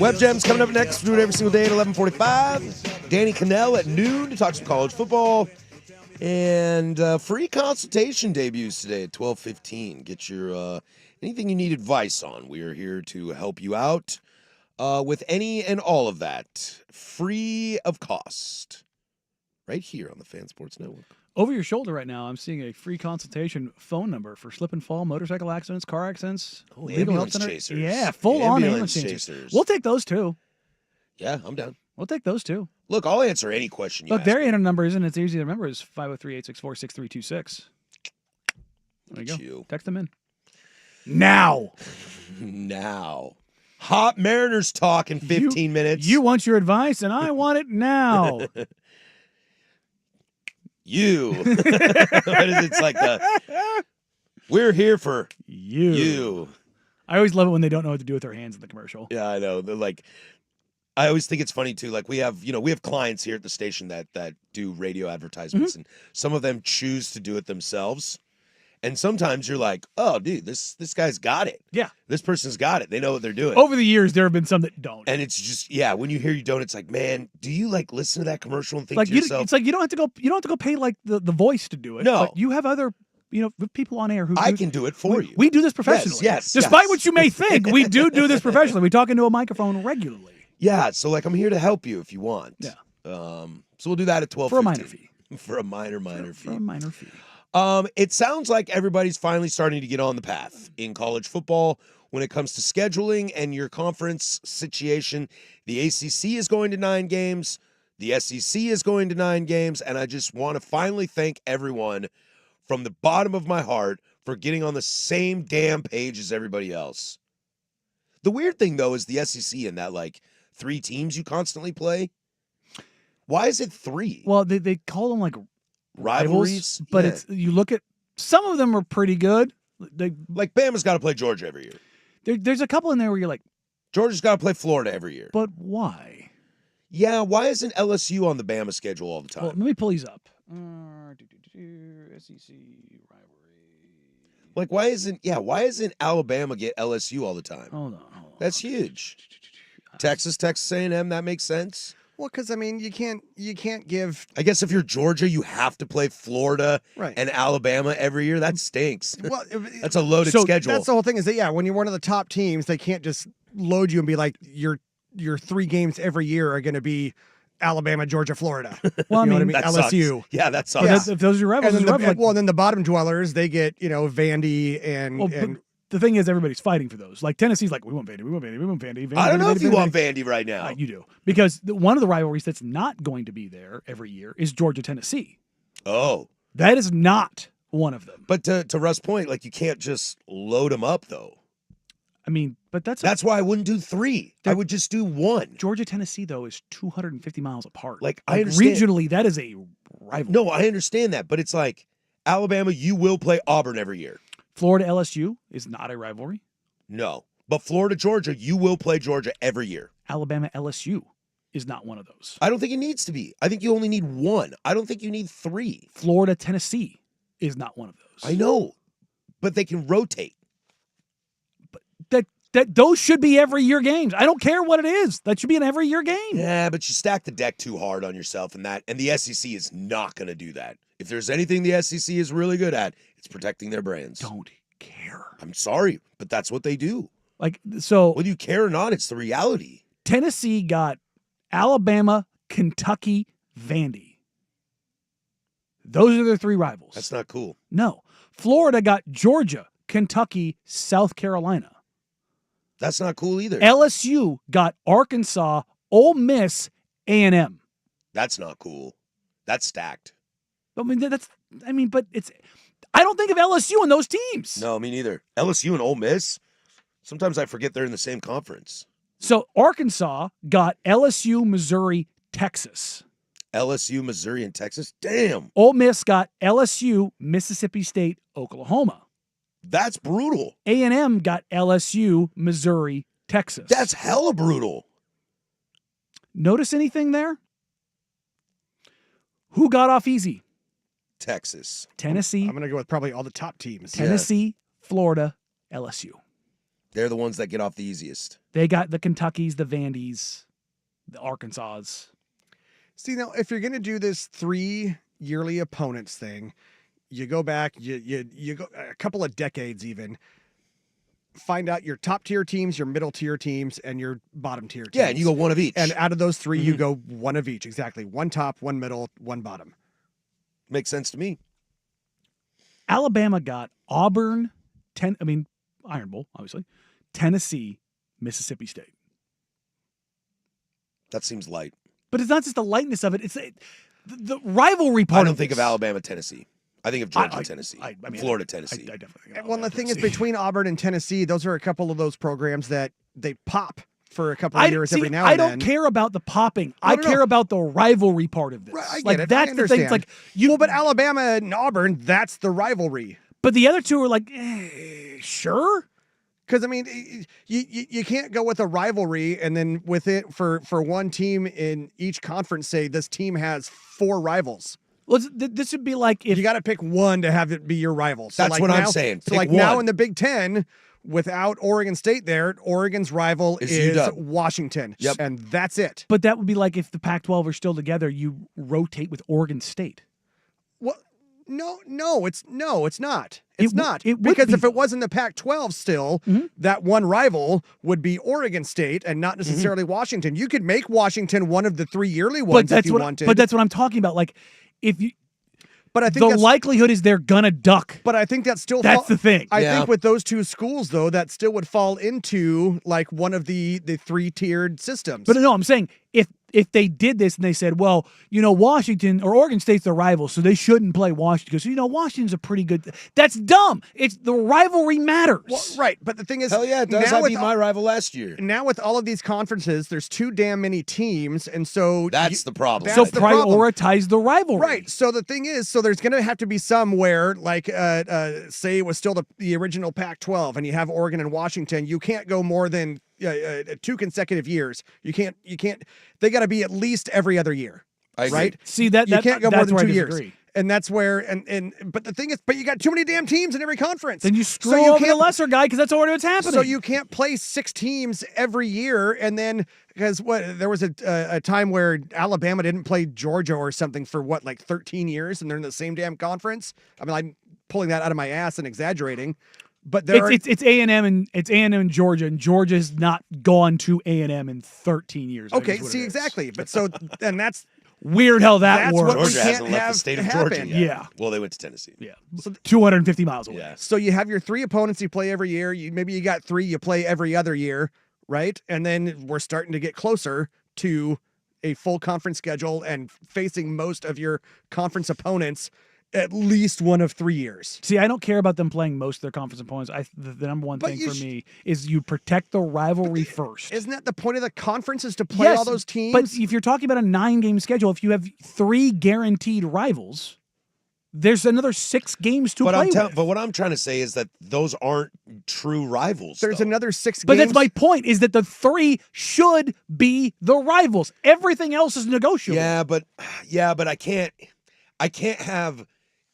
Web Gems coming up next. We do it every single day at 11:45. Danny Cannell at noon to talk some college football. And free consultation debuts today at 12:15. Get your anything you need advice on. We are here to help you out with any and all of that, free of cost, right here on the Fan Sports Network. Over your shoulder right now, I'm seeing a free consultation phone number for slip and fall, motorcycle accidents, car accidents, legal help ambulance center. chasers. Yeah, full-on ambulance chasers. chasers. We'll take those too. Yeah, I'm down. We'll take those too. Look, I'll answer any question you Look, ask their me. internet number isn't as easy to remember as 503-864-6326. There you go. You. Text them in. Now. Now. Hot Mariners talk in 15 minutes. You want your advice, and I want it now. You. What is it? It's like we're here for you. I always love it when they don't know what to do with their hands in the commercial. Yeah, I know. They're like, I always think it's funny too. Like we have clients here at the station that do radio advertisements, and some of them choose to do it themselves. And sometimes you're like, oh, dude, this guy's got it. Yeah. This person's got it. They know what they're doing. Over the years, there have been some that don't. And it's just, when you hear you don't, it's like, man, do you like listen to that commercial and think like to yourself? it's like you don't have to go pay like the voice to do it. No. But you have other people on air who I can do it for you. We do this professionally. Yes. Despite what you may think, we do this professionally. We talk into a microphone regularly. Yeah, so like I'm here to help you if you want. Yeah. So we'll do that at 12:15. For a minor fee. For a minor fee. For a minor fee. It sounds like everybody's finally starting to get on the path in college football when it comes to scheduling and your conference situation. The ACC is going to 9 games. The SEC is going to 9 games. And I just want to finally thank everyone from the bottom of my heart for getting on the same damn page as everybody else. The weird thing, though, is the SEC and that, 3 teams you constantly play. Why is it 3? Well, they call them like rivalries, but it's you look at some of them are pretty good. Like Bama's got to play Georgia every year. There's a couple in there where you're like, Georgia's got to play Florida every year. But why? Yeah, why isn't LSU on the Bama schedule all the time? Well, let me pull these up. SEC rivalry. Like why isn't Alabama get LSU all the time? Hold on. That's huge. Texas A&M, that makes sense. Well, because I mean, you can't give. I guess if you're Georgia, you have to play Florida and Alabama every year. That stinks. Well, that's a loaded schedule. That's the whole thing. Is that when you're one of the top teams, they can't just load you and be like your 3 games every year are going to be Alabama, Georgia, Florida. Well, I mean, that LSU. Sucks. Yeah, that sucks. Yeah. If those are your rivals, and then the bottom dwellers, they get Vandy and. The thing is, everybody's fighting for those. Like Tennessee's like, we want Vandy. I don't know if you want Vandy right now. You do. Because one of the rivalries that's not going to be there every year is Georgia-Tennessee. Oh. That is not one of them. But to Russ' point, you can't just load them up, though. I mean, but that's why I wouldn't do 3. I would just do 1. Georgia-Tennessee, though, is 250 miles apart. I understand. Regionally, that is a rivalry. No, I understand that. But it's like, Alabama, you will play Auburn every year. Florida LSU is not a rivalry. No. But Florida Georgia, you will play Georgia every year. Alabama LSU is not one of those. I don't think it needs to be. I think you only need 1. I don't think you need 3. Florida Tennessee is not one of those. I know. But they can rotate. But those should be every year games. I don't care what it is. That should be an every year game. Yeah, but you stack the deck too hard on yourself and the SEC is not going to do that. If there's anything the SEC is really good at, it's protecting their brands. Don't care. I'm sorry, but that's what they do. So whether you care or not, it's the reality. Tennessee got Alabama, Kentucky, Vandy. Those are their 3 rivals. That's not cool. No. Florida got Georgia, Kentucky, South Carolina. That's not cool either. LSU got Arkansas, Ole Miss, A&M. That's not cool. That's stacked. But it's. I don't think of LSU in those teams. No, me neither. LSU and Ole Miss. Sometimes I forget they're in the same conference. So Arkansas got LSU, Missouri, Texas. LSU, Missouri, and Texas. Damn. Ole Miss got LSU, Mississippi State, Oklahoma. That's brutal. A&M got LSU, Missouri, Texas. That's hella brutal. Notice anything there? Who got off easy? Texas. Tennessee. I'm going to go with probably all the top teams. Tennessee, Florida, LSU. They're the ones that get off the easiest. They got the Kentuckys, the Vandys, the Arkansas. See, now, if you're going to do this 3 yearly opponents thing, you go back, you go a couple of decades even, find out your top tier teams, your middle tier teams, and your bottom tier teams. Yeah, and you go one of each. And out of those 3, you go one of each. Exactly. One top, one middle, one bottom. Makes sense to me. Alabama got Auburn, Iron Bowl, obviously, Tennessee, Mississippi State. That seems light. But it's not just the lightness of it. It's the rivalry part. I don't think of Alabama, Tennessee. I think of Georgia, Tennessee. Florida, Tennessee. I definitely think of Well, the Alabama, thing is, Tennessee. between Auburn and Tennessee, those are a couple of those programs that they pop for a couple of years every now and I then. don't care about the popping. No, I no, no. care about the rivalry part of this. Right, I get like it. that's I the thing. It's understand. like Well, but Alabama and Auburn, that's the rivalry. but the other two are like, sure. Because I mean, you can't go with a rivalry and then with it for one team in each conference say this team has 4 rivals. Well, this would be like if You got to pick one to have it be your rival. So That's like what I'm now- saying. So Pick like now one. in the Big Ten, without Oregon State there, Oregon's rival Is is UW. Washington. Yep. And that's it. but that would be like if the Pac-12 are still together, you rotate with Oregon State. Well, no, it's not. It It's w- not. it would Because be, if it was in the Pac-12 still, that one rival would be Oregon State and not necessarily Washington. You could make Washington one of the 3 yearly but ones if that's you what. wanted. But that's what I'm talking about. Like if you, But I think the that's, likelihood is they're gonna duck. But I think that still. That's the thing. I Yeah. think with those 2 schools though, that still would fall into like one of the 3-tiered systems. But no, I'm saying if they did this and they said, well, Washington or Oregon State's their rival, so they shouldn't play Washington because Washington's a pretty good. That's dumb. It's the rivalry matters. Well, right. But the thing is, Hell yeah, it does. now I with beat all- my rival last year. Now with all of these conferences, there's too damn many teams, and so That's the problem. that's so the problem. prioritize the rivalry. Right. So the thing is, there's going to have to be some where, like, say it was still the original Pac-12, and you have Oregon and Washington. You can't go more than 2 consecutive years. You can't. They got to be at least every other year. I agree. Right. See that You can't go more that's than where 2 I years. disagree. And that's where, but the thing is, but you got too many damn teams in every conference. Then you So screw you over the can't- lesser guy because that's already what's happening. So you can't play 6 teams every year, and then because there was a time where Alabama didn't play Georgia or something for like 13 years, and they're in the same damn conference. I mean, I'm pulling that out of my ass and exaggerating, but there it's A&M and Georgia, and Georgia's not gone to A&M in 13 years. I think okay. is what See it is. exactly, but so and that's Weird how that That's what works. we Georgia can't hasn't left have the state of happen. Georgia yet. Yeah. Well, they went to Tennessee. Yeah, 250 miles away. Yeah. so you have your 3 opponents you play every year. Maybe you got 3 you play every other year, right? And then we're starting to get closer to a full conference schedule and facing most of your conference opponents at least one of 3 years. See, I don't care about them playing most of their conference opponents. The number one But thing you for me is you protect the rivalry first. Isn't that the point of the conference is to play Yes, all those teams? But if you're talking about a 9-game schedule, if you have 3 guaranteed rivals, there's another 6 games to play with. But what I'm trying to say is that those aren't true rivals. There's though. another 6 But games. that's my point, is that the 3 should be the rivals. Everything else is negotiable. Yeah, but I can't have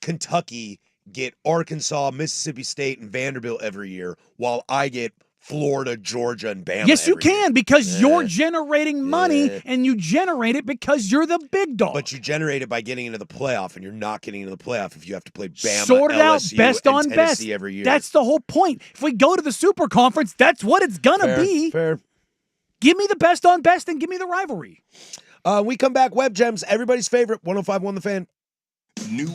Kentucky get Arkansas, Mississippi State, and Vanderbilt every year while I get Florida, Georgia, and Bama. Yes, you every year. can, because Yeah. you're generating money, Yeah. and you generate it because you're the big dog. But you generate it by getting into the playoff, and you're not getting into the playoff if you have to play Bama, Sort it out, LSU, best and on Tennessee best. every year. That's the whole point. If we go to the Super Conference, that's what it's gonna fair, be. fair. Give me the best on best and give me the rivalry. We come back, Web Gems, everybody's favorite, 105.1 The Fan. New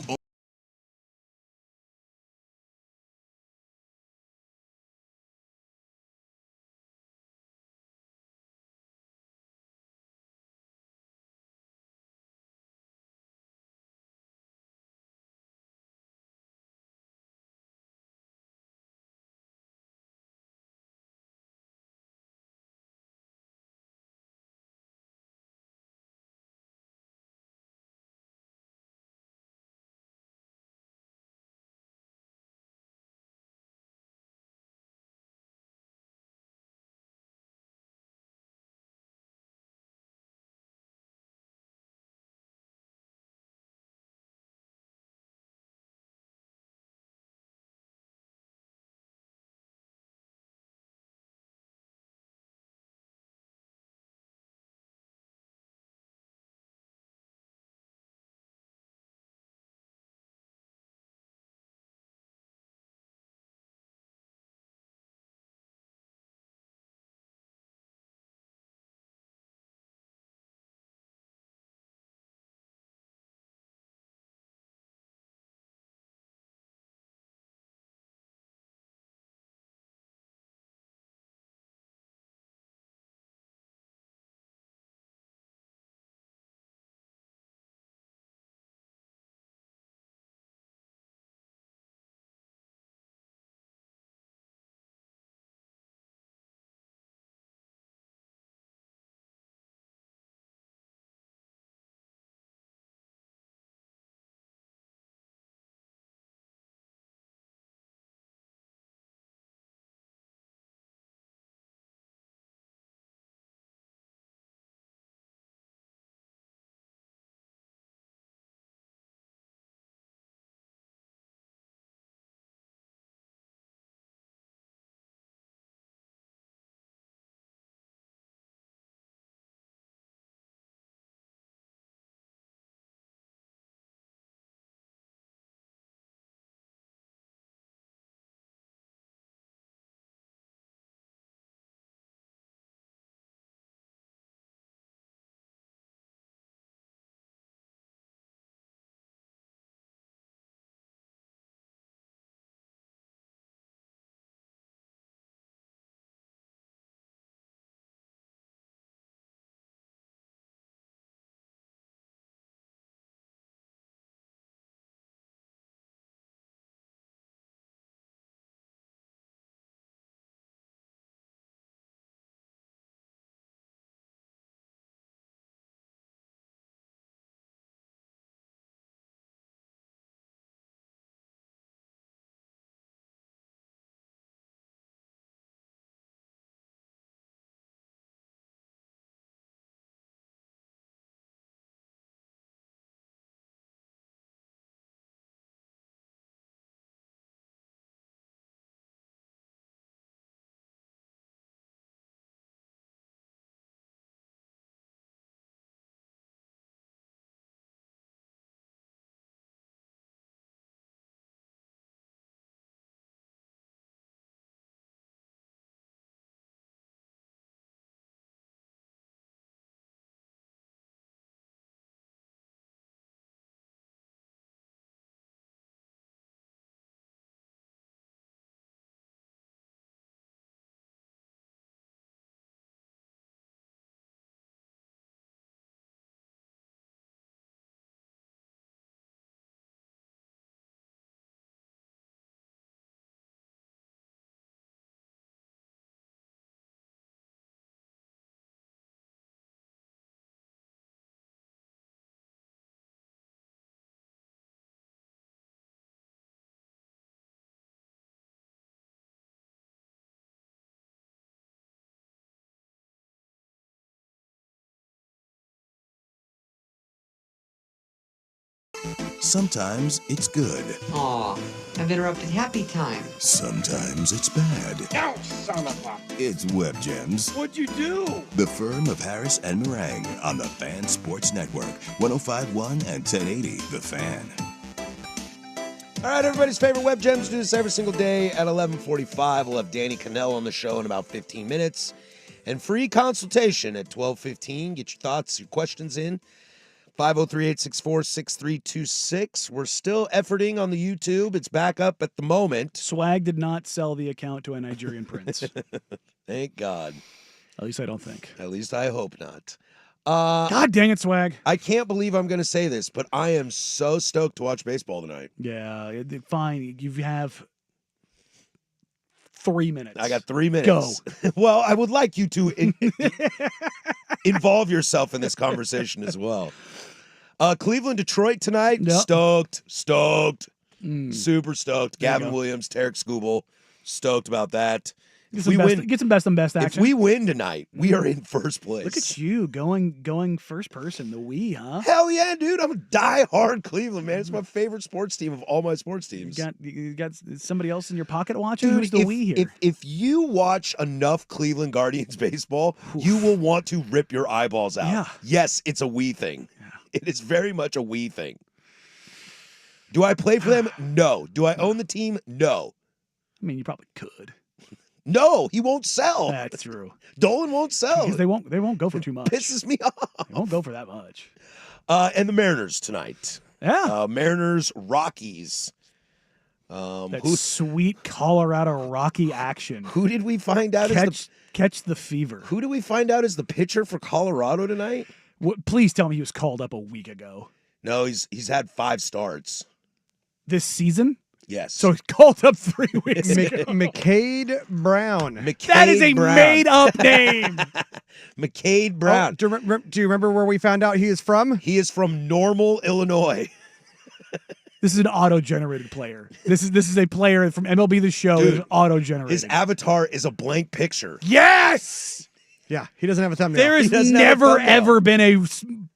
Sometimes it's good. Aw, I've interrupted happy time. Sometimes it's bad. No, son of a... It's Web Gems, What'd you do? the firm of Harris and Meringue on the Fan Sports Network, 105.1 and 1080 The Fan. All right, everybody's favorite Web Gems do this every single day at 11:45. We'll have Danny Cannell on the show in about 15 minutes. And free consultation at 12:15. Get your thoughts, your questions in. 503-864-6326. We're still efforting on the YouTube. It's back up at the moment. Swag did not sell the account to a Nigerian prince. Thank God. At least I don't think. At least I hope not. God dang it, Swag. I can't believe I'm going to say this, but I am so stoked to watch baseball tonight. Yeah, fine. You have 3 minutes. I got 3 minutes. Go. Well, I would like you to involve yourself in this conversation as well. Cleveland, Detroit tonight. Yep. Stoked. Super stoked. There you Gavin go. Williams, Tarek Skubal, stoked about that. Get If some, we best, win, get some best on best if action. we win tonight, we are in first place. Look at you going first person, the we, huh? Hell yeah, dude. I'm a diehard Cleveland, man. It's my favorite sports team of all my sports You teams. you got somebody else in your pocket watching? Dude, Who's the we here? if you watch enough Cleveland Guardians baseball, you will want to rip your eyeballs out. Yeah. Yes, it's a we thing. It is very much a we thing. Do I play for them? No. Do I own the team? No. I mean, you probably could. No, he won't sell. That's true. Dolan won't sell. Because they won't go for too much. Pisses me off. They won't go for that much. And the Mariners tonight. Yeah. Mariners, Rockies. That sweet Colorado Rocky action. Who did we find out Catch the fever. who did we find out is the pitcher for Colorado tonight? Please tell me he was called up a week ago. No, he's had 5 starts. This season? Yes. So he's called up 3 weeks ago. McCade Brown. McCade That is a Brown. made-up name. McCade Oh, Brown. do you remember where we found out he is from? He is from Normal, Illinois. This is an auto-generated player. This is a player from MLB The Show. Dude, Is auto-generated. His avatar is a blank picture. Yes. Yeah, he doesn't have a thumbnail. There has doesn't have a never thumbnail. ever been a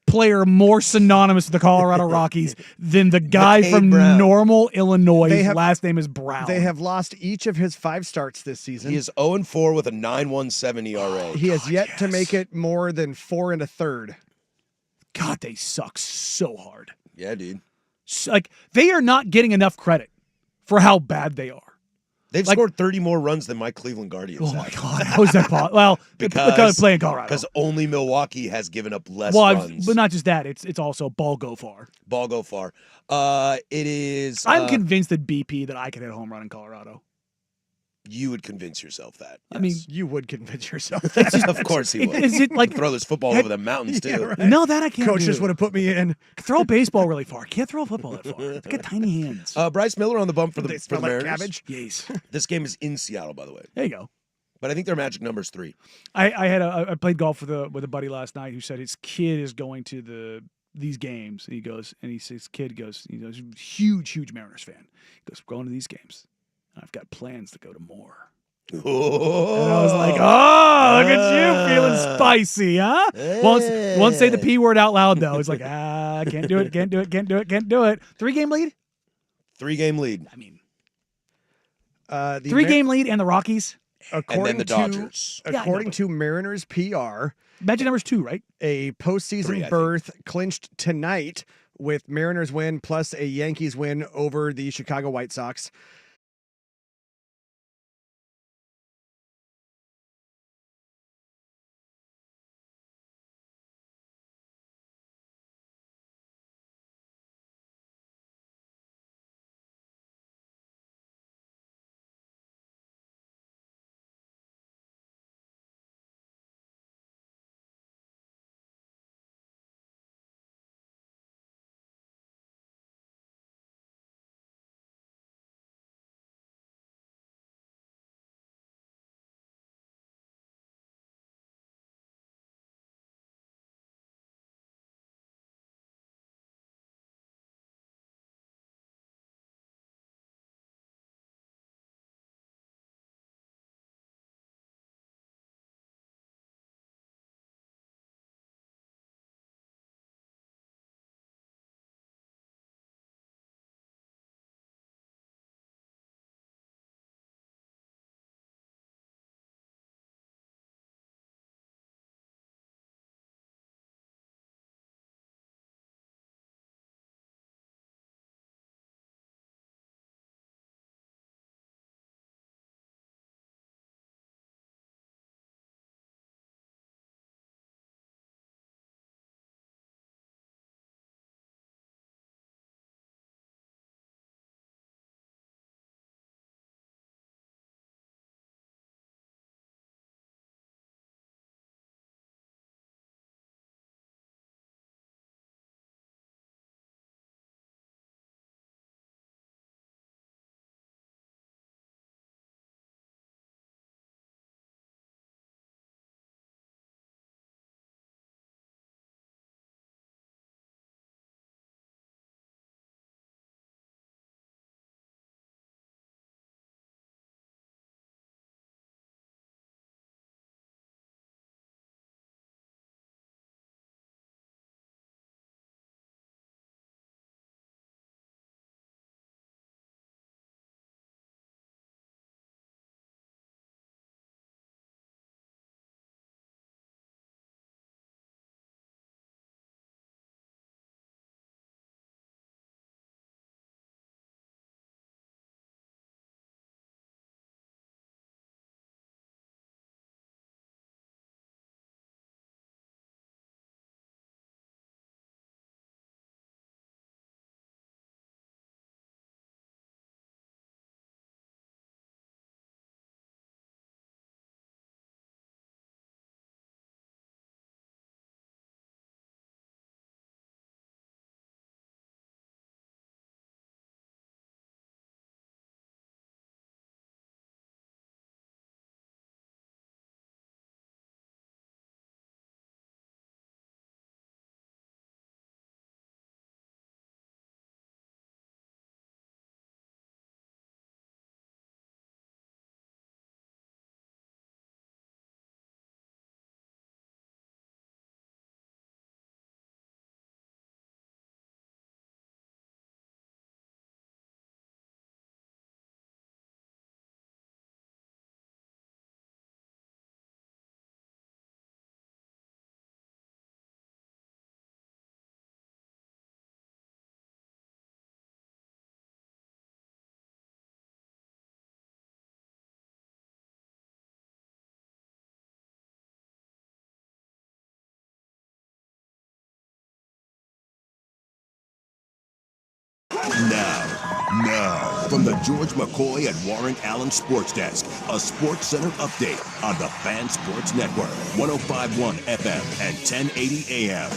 player more synonymous with the Colorado Rockies than the guy McCade from Brown. Normal, Illinois. They His have- last name is Brown. They have lost each of his 5 starts this season. He is 0-4 with a 9.17 ERA. He has yet to yes. make it more than 4 1/3. God, they suck so hard. Yeah, dude. Like they are not getting enough credit for how bad they are. They've Like- scored 30 more runs than my Cleveland Guardians Oh my have. God, how is that possible? Well, because playing Colorado. Because only Milwaukee has given up less Well, runs. but not just that. It's also ball go far. Ball go far. It is. I'm convinced that BP that I could hit a home run in Colorado. You would convince yourself that. I mean, yes. You would convince yourself. Of course he would. is it like Throw this football over the mountains too. Yeah, right. no that I can't. Coaches do. would have put me in. Throw a baseball really far. Can't throw a football that far. They got tiny hands. Bryce Miller on the bump for the, They for the smell like Mariners. cabbage. Yes. This game is in Seattle, by the way. There you go. But I think their magic number is 3. I played golf with a buddy last night who said his kid is going to these games. And his kid goes, he's a huge Mariners fan. He goes, we're going to these games. I've got plans to go to more. Oh, And I was like, oh, look at you feeling spicy, huh? Won't say the P word out loud, though. It's like, can't do it. 3-game lead? 3-game lead. I mean, The 3-game lead and the Rockies. And according then the to- Dodgers. Yeah, I know, According but- to Mariners PR, Magic number's 2, right? a 3, I postseason think. berth clinched tonight with Mariners win plus a Yankees win over the Chicago White Sox. From the George McCoy and Warren Allen Sports Desk, a Sports Center update on the Fan Sports Network, 105.1 FM and 1080 AM.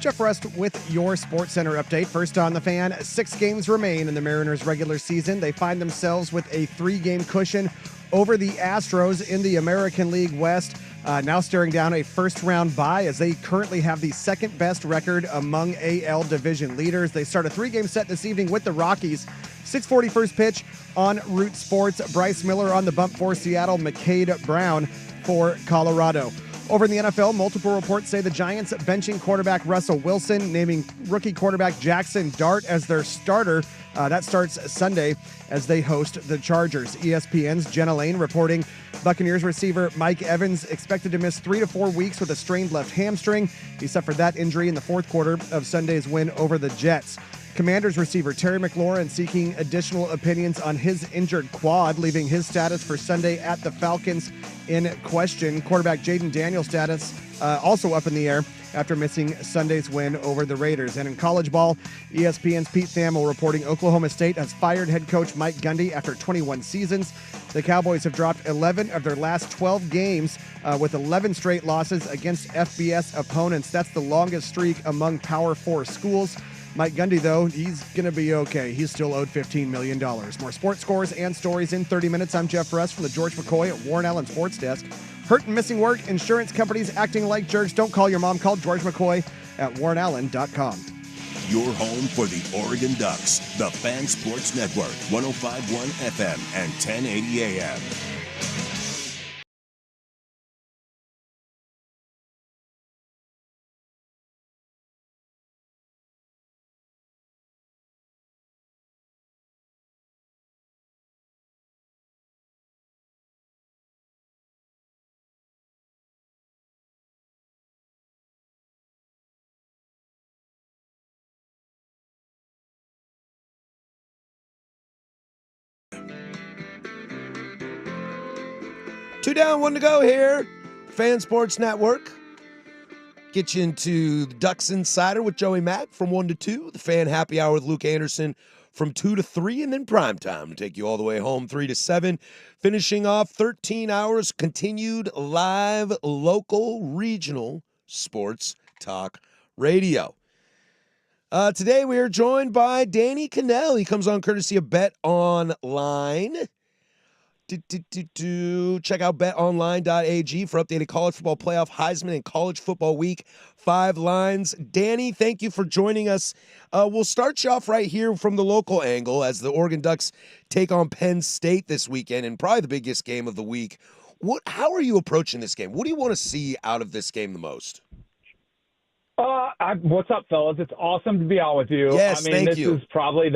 Jeff Rust with your Sports Center update. First on the Fan, 6 games remain in the Mariners' regular season. They find themselves with a 3-game cushion over the Astros in the American League West. Now staring down a first-round bye as they currently have the second-best record among AL division leaders. They start a 3-game set this evening with the Rockies. 6:40 first pitch on Root Sports. Bryce Miller on the bump for Seattle. McCade Brown for Colorado. Over in the NFL, multiple reports say the Giants benching quarterback Russell Wilson, naming rookie quarterback Jackson Dart as their starter. That starts Sunday as they host the Chargers. ESPN's Jenna Lane reporting Buccaneers receiver Mike Evans expected to miss 3 to 4 weeks with a strained left hamstring. He suffered that injury in the fourth quarter of Sunday's win over the Jets. Commanders receiver Terry McLaurin seeking additional opinions on his injured quad, leaving his status for Sunday at the Falcons in question. Quarterback Jaden Daniels' status also up in the air after missing Sunday's win over the Raiders. And in college ball, ESPN's Pete Thamel reporting Oklahoma State has fired head coach Mike Gundy after 21 seasons. The Cowboys have dropped 11 of their last 12 games with 11 straight losses against FBS opponents. That's the longest streak among Power 4 schools. Mike Gundy, though, he's going to be okay. He's still owed $15 million. More sports scores and stories in 30 minutes. I'm Jeff Russ from the George McCoy at Warren Allen Sports Desk. Hurt and missing work, insurance companies acting like jerks. Don't call your mom. Call George McCoy at warrenallen.com. Your home for the Oregon Ducks, the Fan Sports Network, 105.1 FM and 1080 AM. Two down, one to go here. Fan Sports Network. Get you into the Ducks Insider with Joey Mack from 1 to 2. The Fan Happy Hour with Luke Anderson from 2 to 3. And then Prime Time to take you all the way home 3 to 7. Finishing off 13 hours continued live, local, regional sports talk radio. Today we are joined by Danny Kanell. He comes on courtesy of Bet Online. Check out betonline.ag for updated college football playoff, Heisman, and college football week 5 lines. Danny, thank you for joining us. We'll start you off right here from the local angle as the Oregon Ducks take on Penn State this weekend and probably the biggest game of the week. How are you approaching this game? What do you want to see out of this game the most? What's up, fellas? It's awesome to be on with you. Yes, thank you. This is probably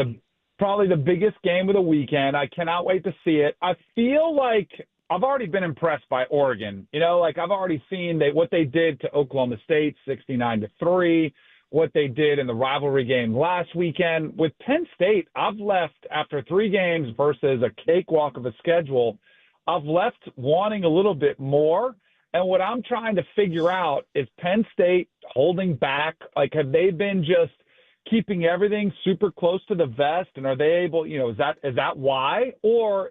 the biggest game of the weekend. I cannot wait to see it. I feel like I've already been impressed by Oregon. You know, like I've already seen what they did to Oklahoma State, 69-3, what they did in the rivalry game last weekend. With Penn State, I've left after 3 games versus a cakewalk of a schedule. I've left wanting a little bit more. And what I'm trying to figure out is Penn State holding back. Like, have they been just keeping everything super close to the vest, and are they able, is that why, or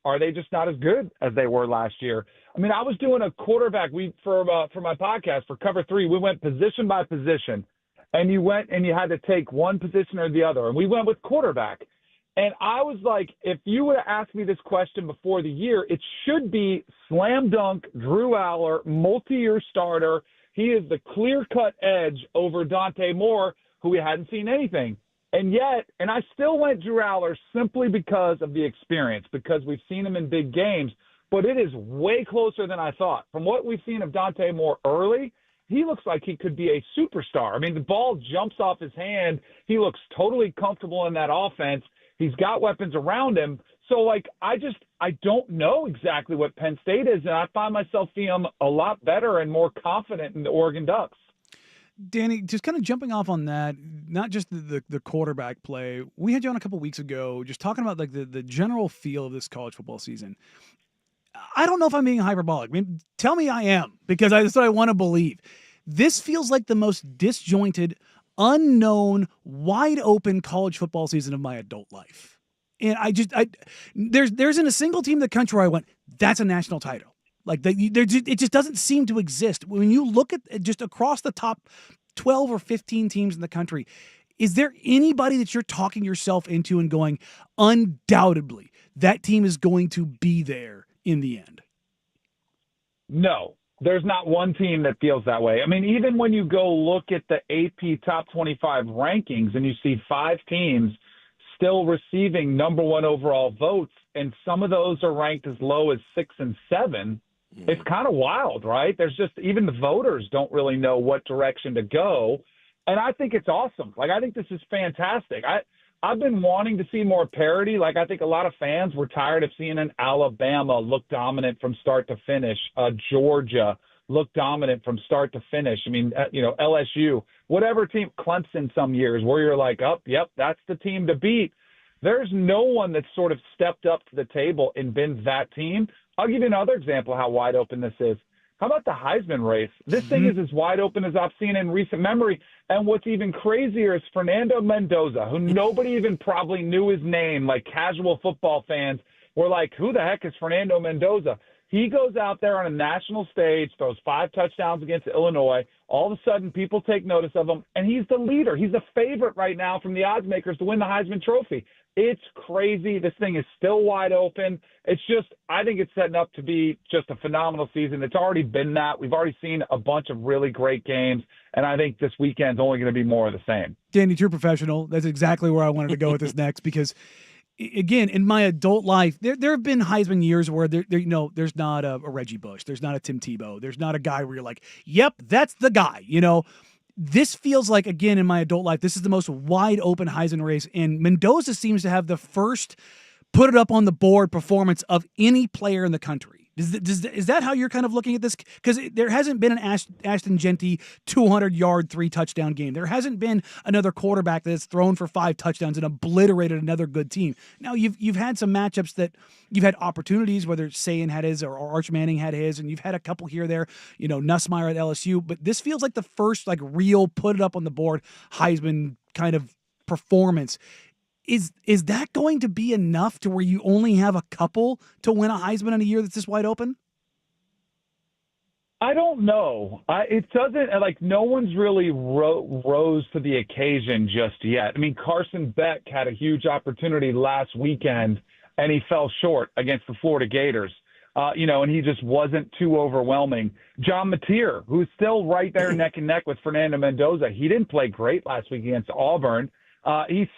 are they just not as good as they were last year? I mean, I was doing a quarterback for my podcast for Cover 3. We went position by position, and you went and you had to take one position or the other, and we went with quarterback. And I was like, if you would have asked me this question before the year, it should be slam dunk Drew Aller, multi-year starter. He is the clear-cut edge over Dante Moore, who we hadn't seen anything. And I still went Drew Aller simply because of the experience, because we've seen him in big games, but it is way closer than I thought. From what we've seen of Dante Moore early, he looks like he could be a superstar. I mean, the ball jumps off his hand. He looks totally comfortable in that offense. He's got weapons around him. So, I don't know exactly what Penn State is, and I find myself feeling a lot better and more confident in the Oregon Ducks. Danny, just kind of jumping off on that, not just the quarterback play. We had you on a couple weeks ago just talking about the general feel of this college football season. I don't know if I'm being hyperbolic. I mean, tell me I am, because that's what I want to believe. This feels like the most disjointed, unknown, wide open college football season of my adult life. And there isn't a single team in the country where I went, that's a national title. Like it just doesn't seem to exist. When you look at just across the top 12 or 15 teams in the country, is there anybody that you're talking yourself into and going, undoubtedly, that team is going to be there in the end? No, there's not one team that feels that way. I mean, even when you go look at the AP Top 25 rankings and you see 5 teams still receiving number 1 overall votes, and some of those are ranked as low as 6 and 7, it's kind of wild, right? There's just, even the voters don't really know what direction to go. And I think it's awesome. Like, I think this is fantastic. I've been wanting to see more parity. Like, I think a lot of fans were tired of seeing an Alabama look dominant from start to finish, Georgia look dominant from start to finish. I mean, LSU, whatever team, Clemson some years, where you're like, oh, yep, that's the team to beat. There's no one that's sort of stepped up to the table and been that team. I'll give you another example of how wide open this is. How about the Heisman race? This thing is as wide open as I've seen in recent memory. And what's even crazier is Fernando Mendoza, who nobody even probably knew his name, like casual football fans were like, who the heck is Fernando Mendoza? He goes out there on a national stage, throws 5 touchdowns against Illinois. All of a sudden, people take notice of him, and he's the leader. He's the favorite right now from the odds makers to win the Heisman Trophy. It's crazy. This thing is still wide open. It's just, I think it's setting up to be just a phenomenal season. It's already been that. We've already seen a bunch of really great games, and I think this weekend's only going to be more of the same. Danny, you're professional. That's exactly where I wanted to go with this next, because again, in my adult life, there have been Heisman years where there's not a Reggie Bush, there's not a Tim Tebow, there's not a guy where you're like, yep, that's the guy. This feels like, again, in my adult life, this is the most wide open Heisman race, and Mendoza seems to have the first put it up on the board performance of any player in the country. Is that how you're kind of looking at this? Because there hasn't been an Ashton Jeanty 200-yard 3-touchdown game. There hasn't been another quarterback that's thrown for 5 touchdowns and obliterated another good team. Now, you've had some matchups that you've had opportunities, whether Sayan had his or Arch Manning had his, and you've had a couple here there, Nussmeier at LSU. But this feels like the first real put it up on the board Heisman kind of performance. Is that going to be enough to where you only have a couple to win a Heisman in a year that's this wide open? I don't know. It doesn't, no one's really rose to the occasion just yet. I mean, Carson Beck had a huge opportunity last weekend, and he fell short against the Florida Gators. And he just wasn't too overwhelming. John Mateer, who's still right there neck and neck with Fernando Mendoza, he didn't play great last week against Auburn. Mateer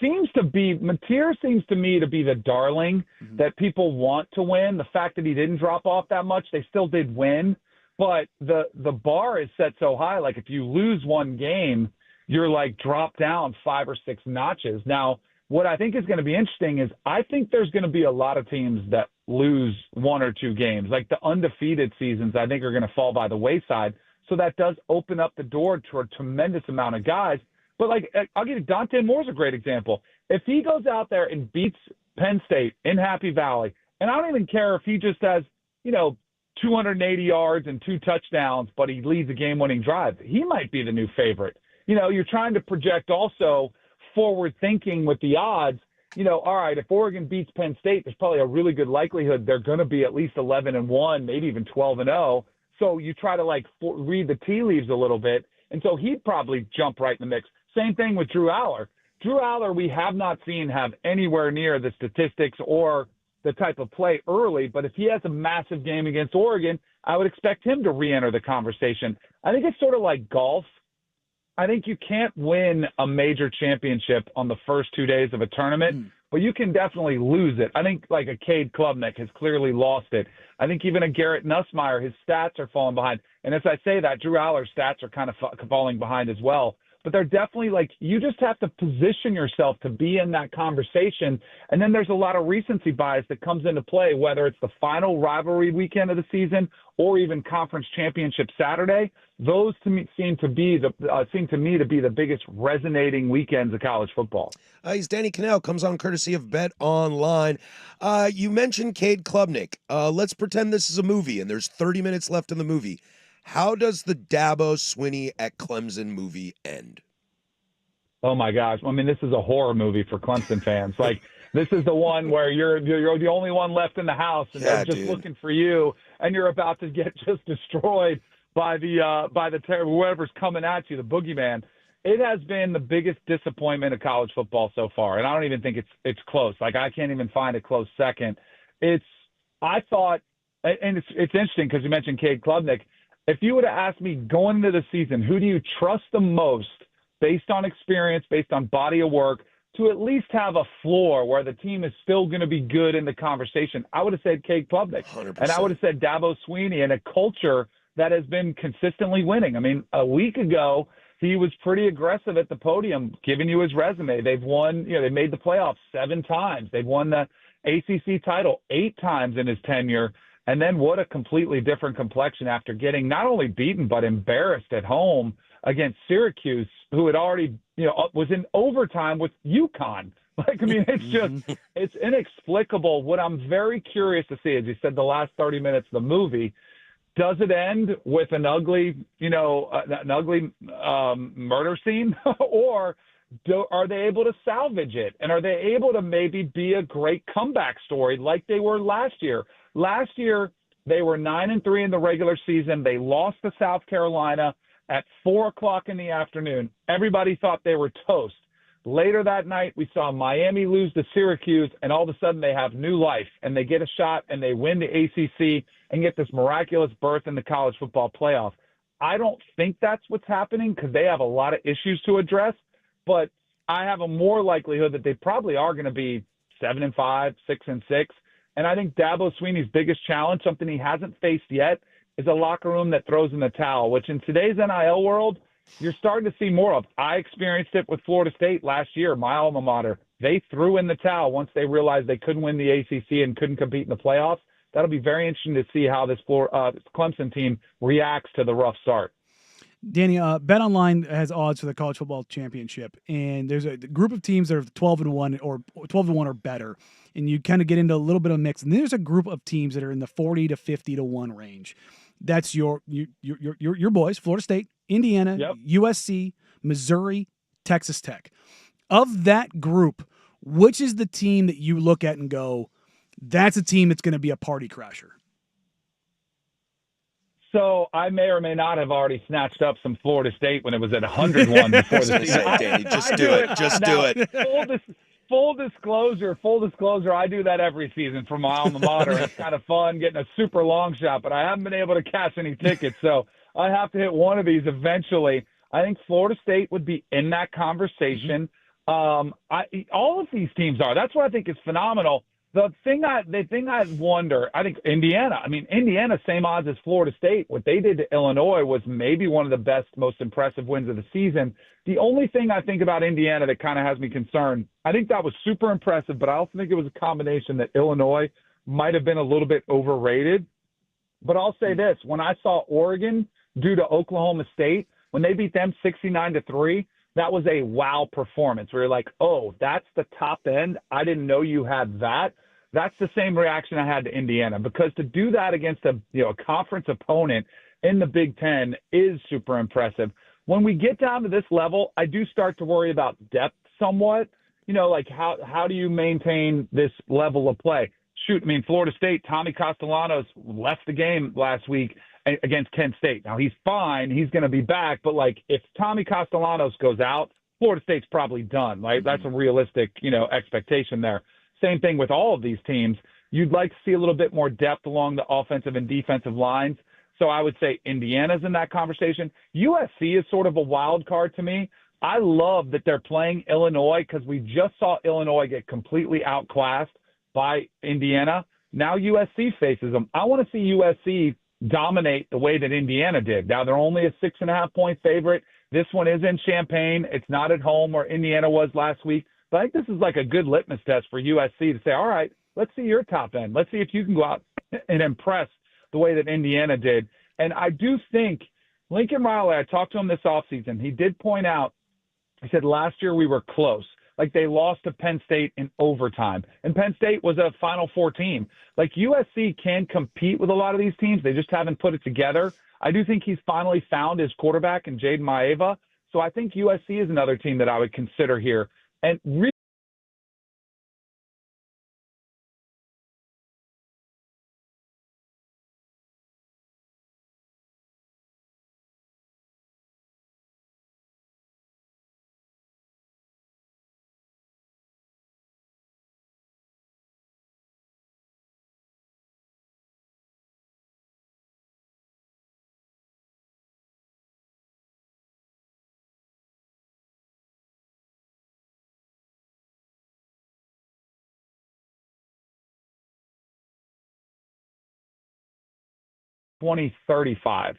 seems to me to be the darling that people want to win. The fact that he didn't drop off that much, they still did win. But the bar is set so high, like if you lose one game, you're dropped down 5 or 6 notches. Now, what I think is going to be interesting is I think there's going to be a lot of teams that lose 1 or 2 games. Like the undefeated seasons, I think are going to fall by the wayside. So that does open up the door to a tremendous amount of guys. But I'll give you, Dante Moore's a great example. If he goes out there and beats Penn State in Happy Valley, and I don't even care if he just has, 280 yards and 2 touchdowns, but he leads a game-winning drive, he might be the new favorite. You're trying to project also forward thinking with the odds. All right, if Oregon beats Penn State, there's probably a really good likelihood they're going to be at least 11-1, maybe even 12-0. So you try to read the tea leaves a little bit. And so he'd probably jump right in the mix. Same thing with Drew Aller. Drew Aller, we have not seen have anywhere near the statistics or the type of play early, but if he has a massive game against Oregon, I would expect him to re-enter the conversation. I think it's sort of like golf. I think you can't win a major championship on the first 2 days of a tournament, but you can definitely lose it. I think a Cade Klubnik has clearly lost it. I think even a Garrett Nussmeier, his stats are falling behind. And as I say that, Drew Aller's stats are kind of falling behind as well. But they're definitely you just have to position yourself to be in that conversation. And then there's a lot of recency bias that comes into play, whether it's the final rivalry weekend of the season or even conference championship Saturday. Those to me seem to me to be the biggest resonating weekends of college football. He's Danny Kanell, comes on courtesy of Bet Online. You mentioned Cade Klubnik. Let's pretend this is a movie and there's 30 minutes left in the movie. How does the Dabo Swinney at Clemson movie end? Oh, my gosh. I mean, this is a horror movie for Clemson fans. This is the one where you're the only one left in the house, and Yeah, they're just dude. looking for you, and you're about to get just destroyed by the terror, whoever's coming at you, the boogeyman. It has been the biggest disappointment of college football so far, and I don't even think it's close. Like, I can't even find a close second. I thought, and it's interesting because you mentioned Cade Klubnik. If you would have asked me going into the season, who do you trust the most based on experience, based on body of work, to at least have a floor where the team is still going to be good in the conversation, I would have said Cade Klubnik. 100%. And I would have said Dabo Sweeney, and a culture that has been consistently winning. I mean, a week ago, he was pretty aggressive at the podium, giving you his resume. They've won, they made the playoffs 7 times. They've won the ACC title 8 times in his tenure. And then what a completely different complexion after getting not only beaten, but embarrassed at home against Syracuse, who had already, was in overtime with UConn. Like, I mean, it's just, it's inexplicable. What I'm very curious to see, as you said, the last 30 minutes of the movie, does it end with an ugly, murder scene, or are they able to salvage it? And are they able to maybe be a great comeback story like they were last year? Last year, they were 9-3 in the regular season. They lost to South Carolina at 4:00 in the afternoon. Everybody thought they were toast. Later that night, we saw Miami lose to Syracuse, and all of a sudden they have new life, and they get a shot, and they win the ACC and get this miraculous berth in the college football playoff. I don't think that's what's happening because they have a lot of issues to address, but I have a more likelihood that they probably are going to be 7-5, 6-6. And I think Dabo Sweeney's biggest challenge, something he hasn't faced yet, is a locker room that throws in the towel, which in today's NIL world, you're starting to see more of. I experienced it with Florida State last year, my alma mater. They threw in the towel once they realized they couldn't win the ACC and couldn't compete in the playoffs. That'll be very interesting to see how this Clemson team reacts to the rough start. Danny, BetOnline has odds for the college football championship, and there's a group of teams that are 12-1 or 12-1 or better, and you kind of get into a little bit of a mix. And there's a group of teams that are in the 40 to 50-1 range. That's your boys: Florida State, Indiana, Yep. USC, Missouri, Texas Tech. Of that group, which is the team that you look at and go, that's a team that's going to be a party crasher? So I may or may not have already snatched up some Florida State when it was at 101 before the Say, season. Danny, just I do it. Just do now, it. Full disclosure, I do that every season for my alma mater. It's kind of fun getting a super long shot, but I haven't been able to cash any tickets, so I have to hit one of these eventually. I think Florida State would be in that conversation. All of these teams are. That's what I think is phenomenal. The thing I wonder, I think Indiana, same odds as Florida State. What they did to Illinois was maybe one of the best, most impressive wins of the season. The only thing I think about Indiana that kind of has me concerned, I think that was super impressive, but I also think it was a combination that Illinois might have been a little bit overrated. But I'll say this, when I saw Oregon do to Oklahoma State, when they beat them 69-3, that was a wow performance where you're like, oh, that's the top end. I didn't know you had that. That's the same reaction I had to Indiana, because to do that against a conference opponent in the Big Ten is super impressive. When we get down to this level, I do start to worry about depth somewhat. Like how do you maintain this level of play? Florida State, Tommy Castellanos left the game last week against Kent State. Now, he's fine. He's going to be back. But, if Tommy Castellanos goes out, Florida State's probably done, right? That's a realistic, expectation there. Same thing with all of these teams. You'd like to see a little bit more depth along the offensive and defensive lines. So I would say Indiana's in that conversation. USC is sort of a wild card to me. I love that they're playing Illinois because we just saw Illinois get completely outclassed by Indiana. Now USC faces them. I want to see USC dominate the way that Indiana did. Now they're only a 6.5-point favorite. This one is in Champaign. It's not at home where Indiana was last week. But I think this is like a good litmus test for USC to say, all right, let's see your top end. Let's see if you can go out and impress the way that Indiana did. And I do think Lincoln Riley, I talked to him this offseason. He did point out, he said last year we were close. Like they lost to Penn State in overtime. And Penn State was a Final Four team. Like USC can compete with a lot of these teams. They just haven't put it together. I do think he's finally found his quarterback in Jaden Maeva. So I think USC is another team that I would consider here. And 2035,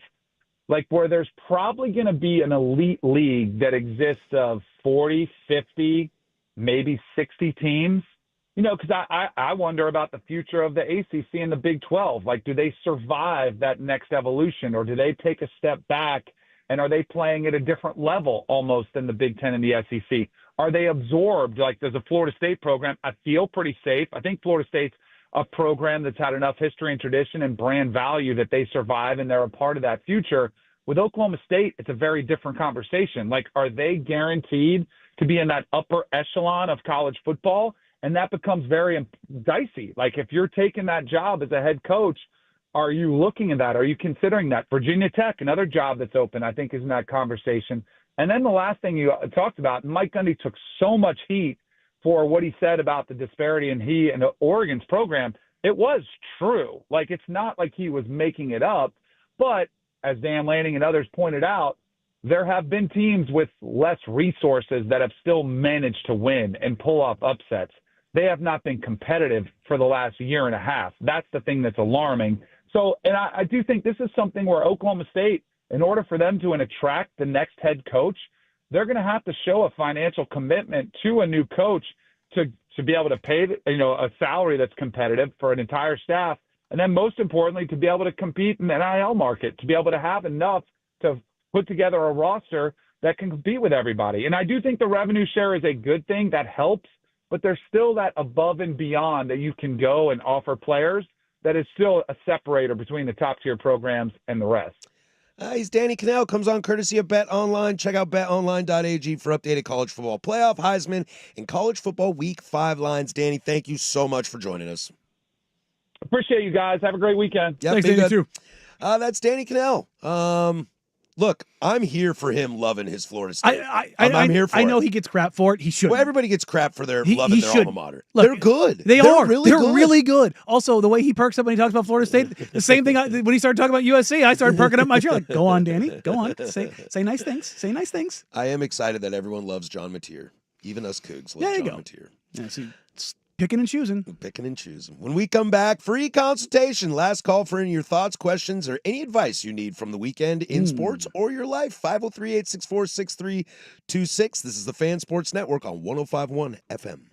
like where there's probably going to be an elite league that exists of 40, 50, maybe 60 teams. Because I wonder about the future of the ACC and the Big 12. Like, do they survive that next evolution, or do they take a step back, and are they playing at a different level almost than the Big 10 and the SEC? Are they absorbed? Like, does a Florida State program, I feel pretty safe. I think Florida State's a program that's had enough history and tradition and brand value that they survive and they're a part of that future. With Oklahoma State, it's a very different conversation. Like, are they guaranteed to be in that upper echelon of college football? And that becomes very dicey. Like, if you're taking that job as a head coach, are you looking at that? Are you considering that? Virginia Tech, another job that's open, I think is in that conversation. And then the last thing you talked about, Mike Gundy took so much heat for what he said about the disparity in he and Oregon's program. It was true. Like, it's not like he was making it up. But as Dan Lanning and others pointed out, there have been teams with less resources that have still managed to win and pull off upsets. They have not been competitive for the last year and a half. That's the thing that's alarming. So, and I do think this is something where Oklahoma State, in order for them to attract the next head coach, they're going to have to show a financial commitment to a new coach to be able to pay, a salary that's competitive for an entire staff. And then most importantly, to be able to compete in the NIL market, to be able to have enough to put together a roster that can compete with everybody. And I do think the revenue share is a good thing that helps, but there's still that above and beyond that you can go and offer players that is still a separator between the top tier programs and the rest. He's Danny Kanell, comes on courtesy of Bet Online. Check out betonline.ag for updated college football playoff, Heisman, and college football week 5 lines. Danny, thank you so much for joining us. Appreciate you guys. Have a great weekend. Yep, Thanks, be Danny, good. too. That's Danny Kanell. Look, I'm here for him loving his Florida State. I'm here for I know it. he gets crap for it. He should. Well, everybody gets crap for their He loving their should. alma mater. Look, They're good. They're Really good. really good. Also, the way he perks up when he talks about Florida State, the same thing when he started talking about USC, I started perking up my chair. Like, go on, Danny. Go on. Say nice things. Say nice things. I am excited that everyone loves John Mateer. Even us Cougs There love you John go. Mateer. Yeah, see, it's picking and choosing. Picking and choosing. When we come back, free consultation. Last call for any of your thoughts, questions, or any advice you need from the weekend in sports or your life. 503-864-6326. This is the Fan Sports Network on 105.1 FM.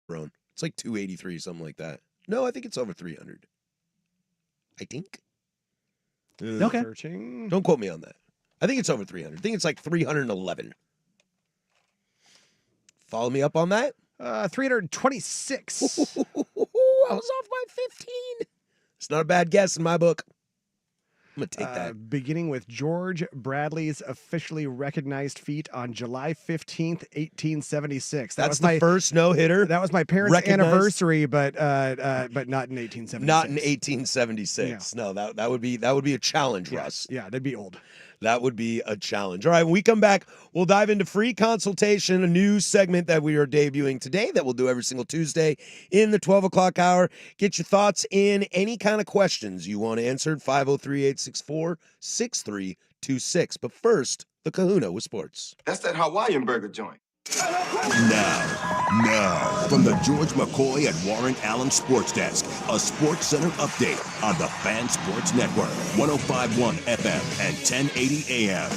Roan. It's like 283, something like that. No, I think it's over 300. I think. Okay. Searching. Don't quote me on that. I think it's over 300. I think it's like 311. Follow me up on that. 326. I was off by 15. It's not a bad guess in my book. I'm going to take that. Beginning with George Bradley's officially recognized feat on July 15th, 1876. That's the first no-hitter. That was my parents' recognized- anniversary, but not in 1876. Not in 1876. No, that would be a challenge, Russ. Yeah, they'd be old. That would be a challenge. All right, when we come back, we'll dive into free consultation, a new segment that we are debuting today that we'll do every single Tuesday in the 12 o'clock hour. Get your thoughts in, any kind of questions you want answered, 503-864-6326. But first, the Kahuna with sports. That's that Hawaiian burger joint. Now, from the George McCoy and Warren Allen Sports Desk, a Sports Center update on the Fan Sports Network, 105.1 FM and 1080 AM.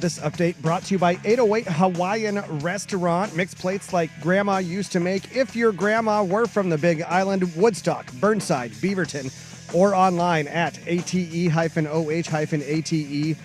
This update brought to you by 808 Hawaiian Restaurant. Mixed plates like Grandma used to make. If your grandma were from the Big Island, Woodstock, Burnside, Beaverton, or online at ate-oh-ate.com.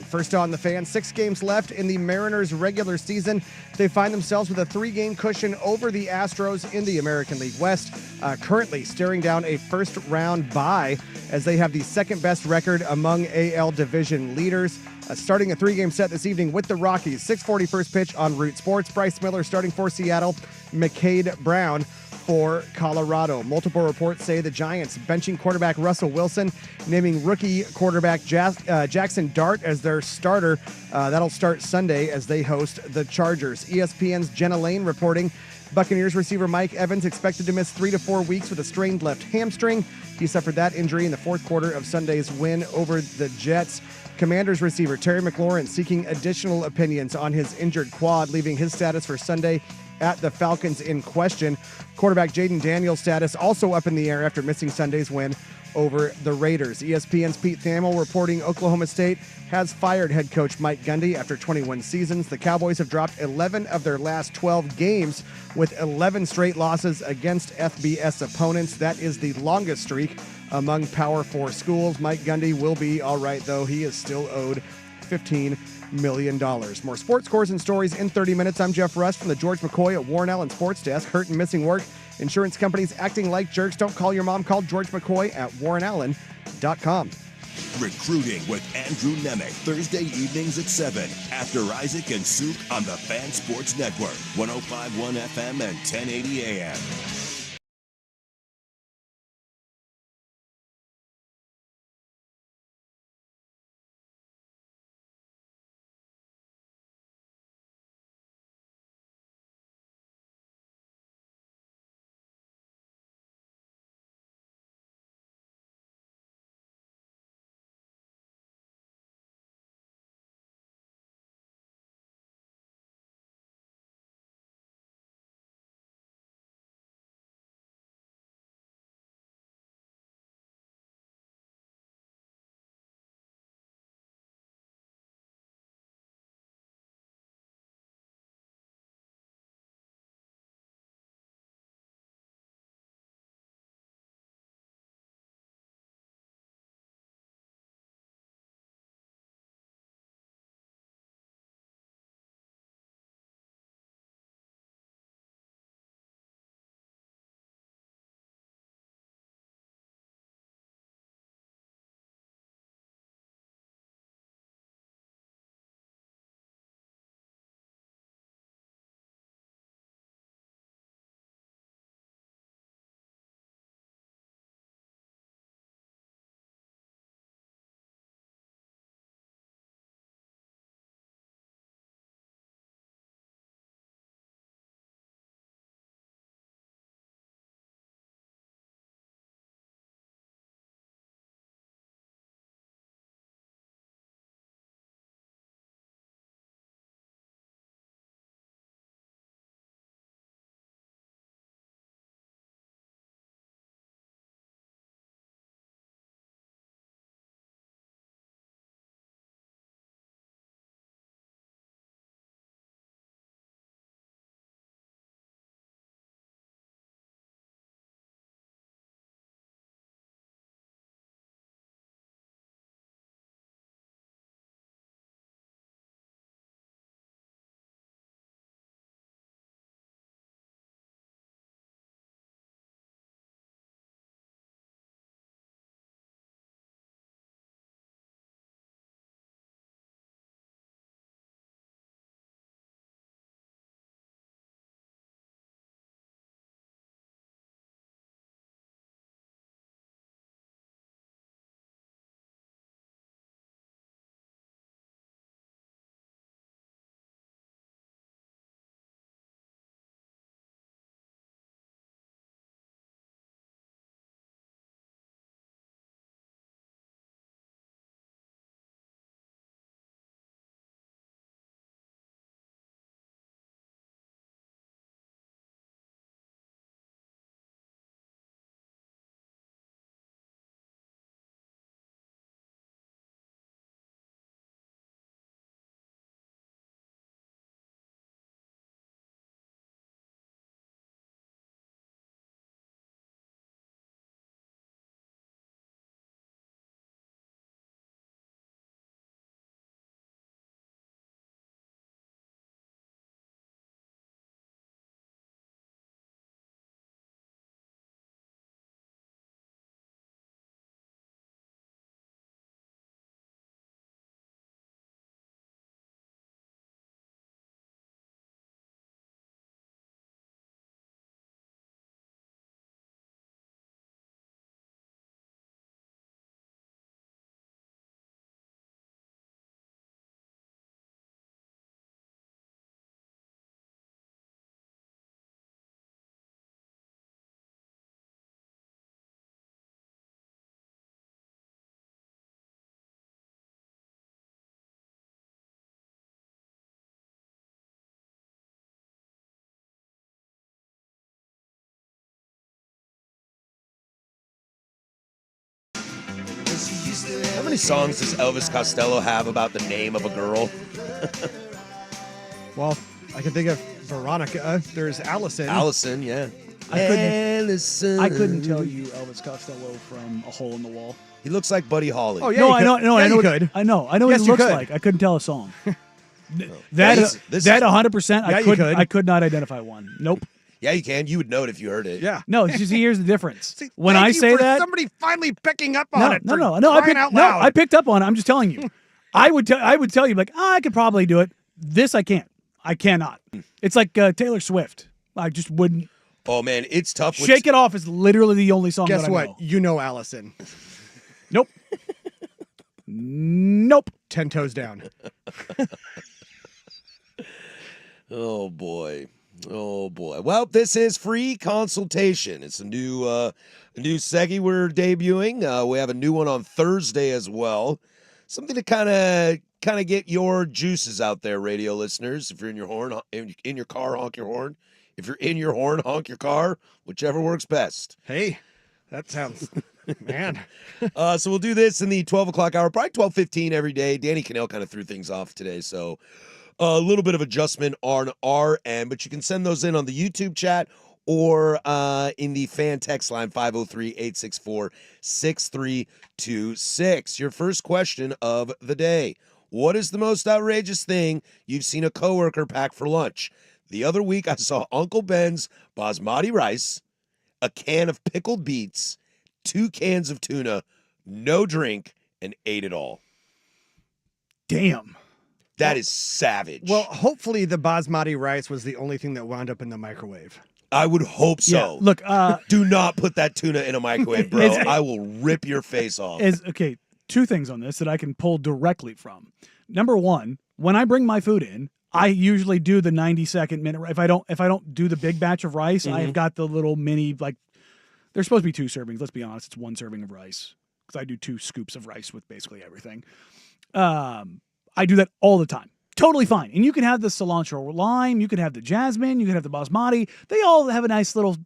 First on the Fan, 6 games left in the Mariners' regular season. They find themselves with a 3-game cushion over the Astros in the American League West, currently staring down a first-round bye as they have the second-best record among AL division leaders. Starting a 3-game set this evening with the Rockies. 6:40 first pitch on Root Sports. Bryce Miller starting for Seattle. McCade Brown for Colorado. Multiple reports say the Giants benching quarterback Russell Wilson, naming rookie quarterback Jackson Dart as their starter. That'll start Sunday as they host the Chargers. ESPN's Jenna Lane reporting Buccaneers receiver Mike Evans expected to miss 3 to 4 weeks with a strained left hamstring. He suffered that injury in the fourth quarter of Sunday's win over the Jets. Commanders receiver Terry McLaurin seeking additional opinions on his injured quad, leaving his status for Sunday at the Falcons in question. Quarterback Jaden Daniels' status also up in the air after missing Sunday's win over the Raiders. ESPN's Pete Thamel reporting Oklahoma State has fired head coach Mike Gundy after 21 seasons. The Cowboys have dropped 11 of their last 12 games with 11 straight losses against FBS opponents. That is the longest streak among Power 4 schools. Mike Gundy will be all right, though. He is still owed $15 million. More sports scores and stories in 30 minutes. I'm Jeff Russ from the George McCoy at Warren Allen Sports Desk. Hurt and missing work. Insurance companies acting like jerks. Don't call your mom. Call George McCoy at warrenallen.com. Recruiting with Andrew Nemec, Thursday evenings at 7 after Isaac and Souk on the Fan Sports Network, 105.1 FM and 1080 AM. many songs does Elvis Costello have about the name of a girl? Well, I can think of Veronica. There's Allison. Allison, yeah. Allison. I couldn't tell you Elvis Costello from A Hole in the Wall. He looks like Buddy Holly. Oh, yeah. No, you I could. know. No, Yeah, I know. you could. I know what Yes, he you looks could. like. I couldn't tell a song. This That 100%. Yeah, you could. I could not identify one. Nope. Yeah, you can. You would know it if you heard it. Yeah. No, it's just here's the difference. See, When thank I you say for that, somebody finally picking up on it. no, for I crying picked out loud. I picked up on it. I'm just telling you. I would tell you like, I could probably do it. This I can't. I cannot. It's like Taylor Swift. I just wouldn't. Oh, man, it's tough. Shake It Off is literally the only song Guess that I what? know. You know Allison. Nope. Nope. 10 toes down. Oh, boy. Oh, boy. Well, this is free consultation. It's a new seggy we're debuting. We have a new one on Thursday as well. Something to kind of get your juices out there, radio listeners. If you're in your car, honk your horn. If you're in your horn, honk your car. Whichever works best. Hey, that sounds, man. So we'll do this in the 12 o'clock hour, probably 12:15 every day. Danny Cannell kind of threw things off today, so a little bit of adjustment on our end. But you can send those in on the YouTube chat or in the fan text line 503-864-6326. Your first question of the day. What is the most outrageous thing you've seen a coworker pack for lunch? The other week I saw Uncle Ben's basmati rice, a can of pickled beets, 2 cans of tuna, no drink, and ate it all. Damn. That is savage. Well, hopefully the basmati rice was the only thing that wound up in the microwave. I would hope so. Yeah. Look, do not put that tuna in a microwave, bro. I will rip your face off. okay, 2 things on this that I can pull directly from. Number 1, when I bring my food in, I usually do the 90-second minute. If I don't do the big batch of rice, I've got the little mini, like, there's supposed to be 2 servings. Let's be honest, it's 1 serving of rice because I do 2 scoops of rice with basically everything. I do that all the time. Totally fine. And you can have the cilantro lime, you can have the jasmine, you can have the basmati. They all have a nice little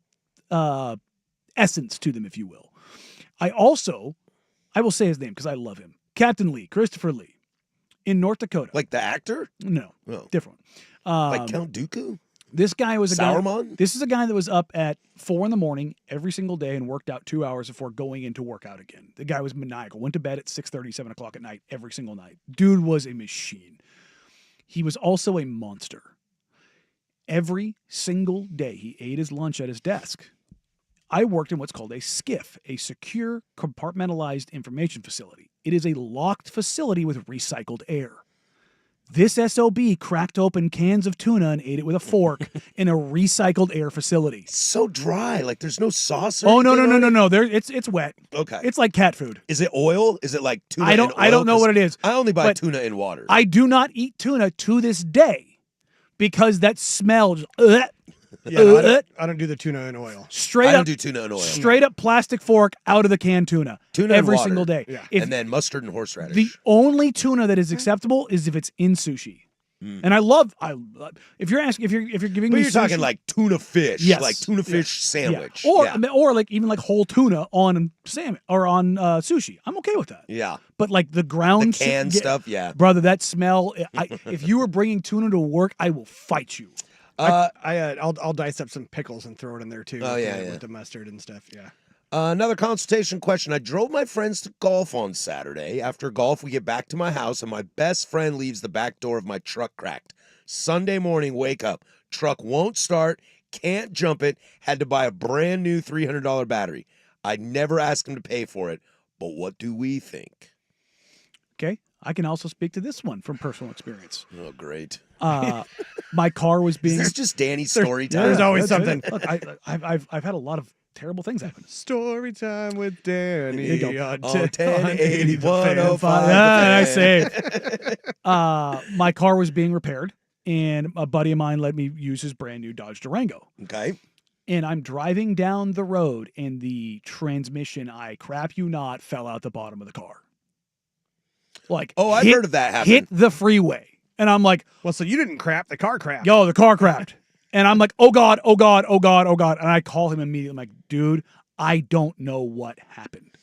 essence to them, if you will. I will say his name because I love him. Captain Lee, Christopher Lee, in North Dakota. Like the actor? No, Oh. different. Like Count Dooku? This guy was a Sauron? guy. This is a guy that was up at 4 a.m. every single day and worked out 2 hours before going into workout again. The guy was maniacal. Went to bed at 6:30, 7 o'clock at night every single night. Dude was a machine. He was also a monster. Every single day he ate his lunch at his desk. I worked in what's called a SCIF, a secure compartmentalized information facility. It is a locked facility with recycled air. This SOB cracked open cans of tuna and ate it with a fork in a recycled air facility. It's so dry. Like there's no sauce or Oh no anything on it? no! It's wet. Okay. It's like cat food. Is it oil? Is it like tuna I in don't oil? know 'Cause what it is. I only buy but tuna in water. I do not eat tuna to this day because that smell just Yeah, no, I don't do the tuna in oil. straight I don't up do tuna in oil. straight up plastic fork out of the canned tuna. Tuna and every water. single day. Yeah. If And then mustard and horseradish. the only tuna that is acceptable is if it's in sushi. And I if you're asking if you're giving But me you're talking sushi- like tuna fish. Yes. Like tuna fish Yeah. sandwich. Or yeah. or like even like whole tuna on salmon or on sushi. I'm okay with that. Yeah. But like the The ground canned stuff, yeah. brother, that smell. If you were bringing tuna to work, I will fight you. I'll dice up some pickles and throw it in there too. Oh, with yeah, the, yeah. with the mustard and stuff. Yeah. Another consultation question. I drove my friends to golf on Saturday. After golf, we get back to my house, and my best friend leaves the back door of my truck cracked. Sunday morning, wake up. Truck won't start, can't jump it, had to buy a brand new $300 battery. I never asked him to pay for it, but what do we think? Okay, I can also speak to this one from personal experience. Oh, great. My car was Is being. this just Danny's story time? there's always that's it. something. Look, I've had a lot of terrible things happen. Story time with Danny. There you go. on On 1080 the 1080, fan. I say it. My car was being repaired, and a buddy of mine let me use his brand new Dodge Durango. Okay. And I'm driving down the road, and the transmission, I crap you not, fell out the bottom of the car. Like, Oh, I've heard of that happen. Hit the freeway, and I'm like, Well, so you didn't crap, the car crapped. yo, the car crapped. And I'm like, oh God, oh God, oh God, oh God. And I call him immediately. I'm like, dude, I don't know what happened.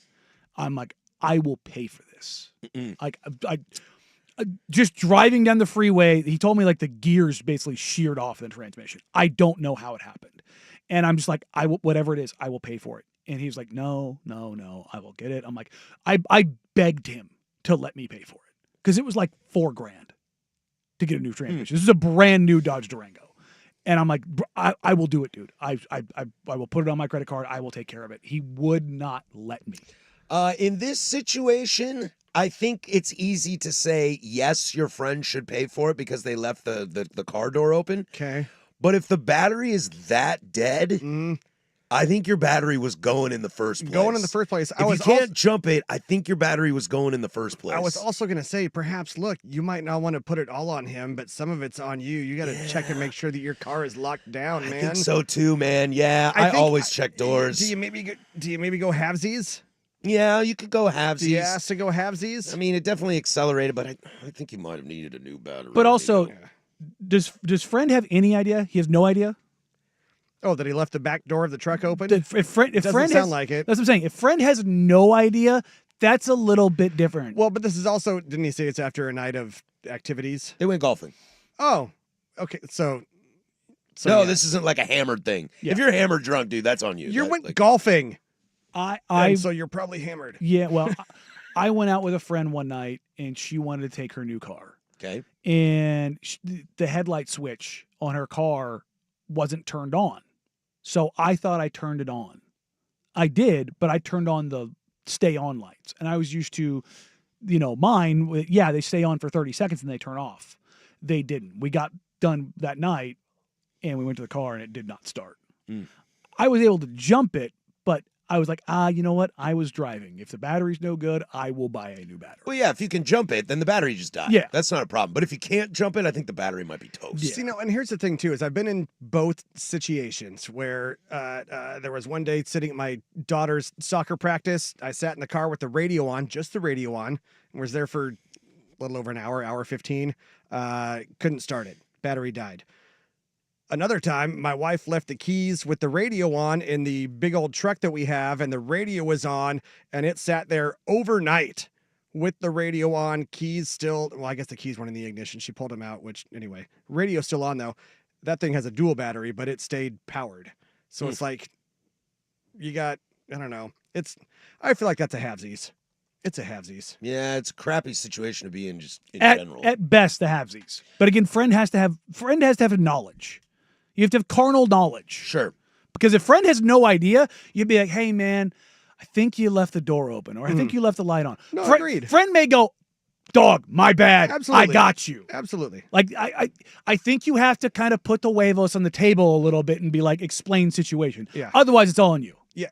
I'm like, I will pay for this. Mm-mm. Like I just driving down the freeway, he told me like the gears basically sheared off in the transmission. I don't know how it happened. And I'm just like, I will, whatever it is, I will pay for it. And he was like, no, I will get it. I'm like, I begged him to let me pay for it because it was like $4,000 to get a new transmission. This is a brand new Dodge Durango. And I'm like, I will do it, dude. I will put it on my credit card. I will take care of it. He would not let me. In this situation, I think it's easy to say, yes, your friend should pay for it because they left the car door open. Okay. But if the battery is that dead, I think your battery was going in the first place. Going in the first place. If you can't jump it, I think your battery was going in the first place. I was also going to say, perhaps, look, you might not want to put it all on him, but some of it's on you. You got to check and make sure that your car is locked down, man. I think so too, man. Yeah, I always check doors. Do you maybe go halvesies? Yeah, you could go halvesies. Do you ask to go halvesies? I mean, it definitely accelerated, but I think you might have needed a new battery. But also, does friend have any idea? He has no idea. Oh, that he left the back door of the truck open? If friend sound has, like it. That's what I'm saying. If friend has no idea, that's a little bit different. Well, but this is also, didn't he say it's after a night of activities? They went golfing. Oh, okay. So no, yeah. this isn't like a hammered thing. Yeah. If you're hammered drunk, dude, that's on you. You That, went like, golfing. I So you're probably hammered. yeah. Well, I went out with a friend one night, and she wanted to take her new car, okay. and the headlight switch on her car wasn't turned on. So I thought I turned it on. I did, but I turned on the stay on lights. And I was used to, mine, yeah, they stay on for 30 seconds and they turn off. They didn't. We got done that night and we went to the car and it did not start. I was able to jump it, but I was like, you know what? I was driving. If the battery's no good, I will buy a new battery. Well, yeah, if you can jump it, then the battery just died. Yeah. That's not a problem. But if you can't jump it, I think the battery might be toast. Yeah. See, and here's the thing, too, is I've been in both situations where there was one day sitting at my daughter's soccer practice. I sat in the car with the radio on, just the radio on, and was there for a little over an hour 15. Couldn't start it. Battery died. Another time, my wife left the keys with the radio on in the big old truck that we have, and the radio was on, and it sat there overnight with the radio on, keys still. Well, I guess the keys weren't in the ignition. She pulled them out, which, anyway, radio's still on, though. That thing has a dual battery, but it stayed powered. So it's like, you got, I don't know. I feel like that's a halvesies. It's a halvesies. Yeah, it's a crappy situation to be in just in At general. At best, the halvesies. But again, friend has to have knowledge. You have to have carnal knowledge. Sure. Because if friend has no idea, you'd be like, hey, man, I think you left the door open, or I think you left the light on. No, agreed. Friend may go, dog, my bad. Absolutely. I got you. Absolutely. Like, I think you have to kind of put the huevos on the table a little bit and be like, explain situation. Yeah. Otherwise, it's all on you. Yeah.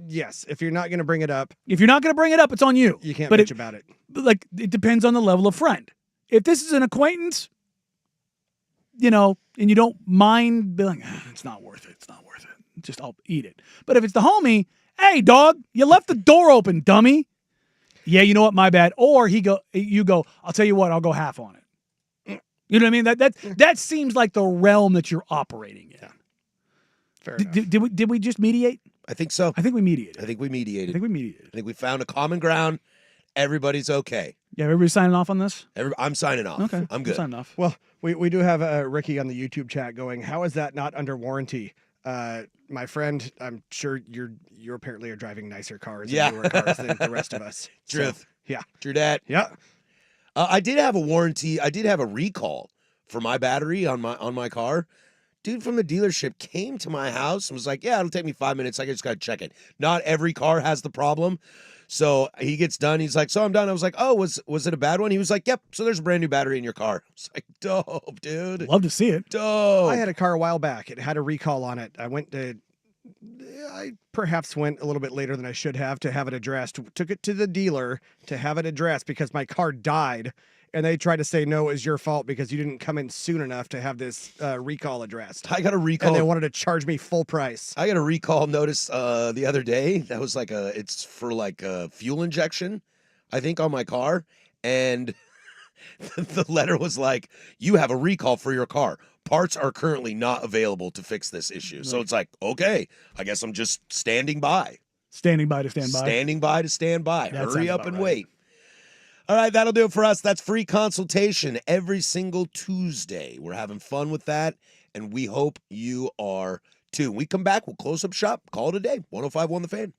Yes. If you're not going to bring it up, If you're not going to bring it up, it's on you. you can't But bitch about it. Like, it depends on the level of friend. If this is an acquaintance, and you don't mind being like, it's not worth it. Just I'll eat it. But if it's the homie, hey, dog, you left the door open, dummy. Yeah, you know what? My bad. Or you go, I'll tell you what, I'll go half on it. You know what I mean? That seems like the realm that you're operating in. Fair enough. Did we just mediate? I think so. I think we mediated. I think we mediated. I think we found a common ground. Everybody's okay. Yeah, everybody signing off on this? I'm signing off. Okay. I'm good. Signing off. Well, we do have Ricky on the YouTube chat going, how is that not under warranty? My friend, I'm sure you apparently are driving nicer cars and newer cars than the rest of us. Truth. So, yeah. True dat. Yeah. I did have a warranty. I did have a recall for my battery on my car. Dude from the dealership came to my house and was like, yeah, it'll take me 5 minutes. I just got to check it. Not every car has the problem. So he gets done. He's like, so I'm done. I was like, oh, was it a bad one? He was like, yep. So there's a brand new battery in your car. I was like, dope, dude. Love to see it. Dope. I had a car a while back. It had a recall on it. I perhaps went a little bit later than I should have to have it addressed. Took it to the dealer to have it addressed because my car died. And they tried to say, no, it was your fault because you didn't come in soon enough to have this recall addressed. I got a recall. And they wanted to charge me full price. I got a recall notice the other day. That was like it's for like a fuel injection, I think, on my car. And the letter was like, you have a recall for your car. Parts are currently not available to fix this issue. So it's like, okay, I guess I'm just standing by. Standing by to stand by. Standing by to stand by. That Hurry sounds up about and right. wait. All right, that'll do it for us. That's free consultation every single Tuesday. We're having fun with that, and we hope you are too. When we come back, we'll close up shop, call it a day. 105.1 The Fan.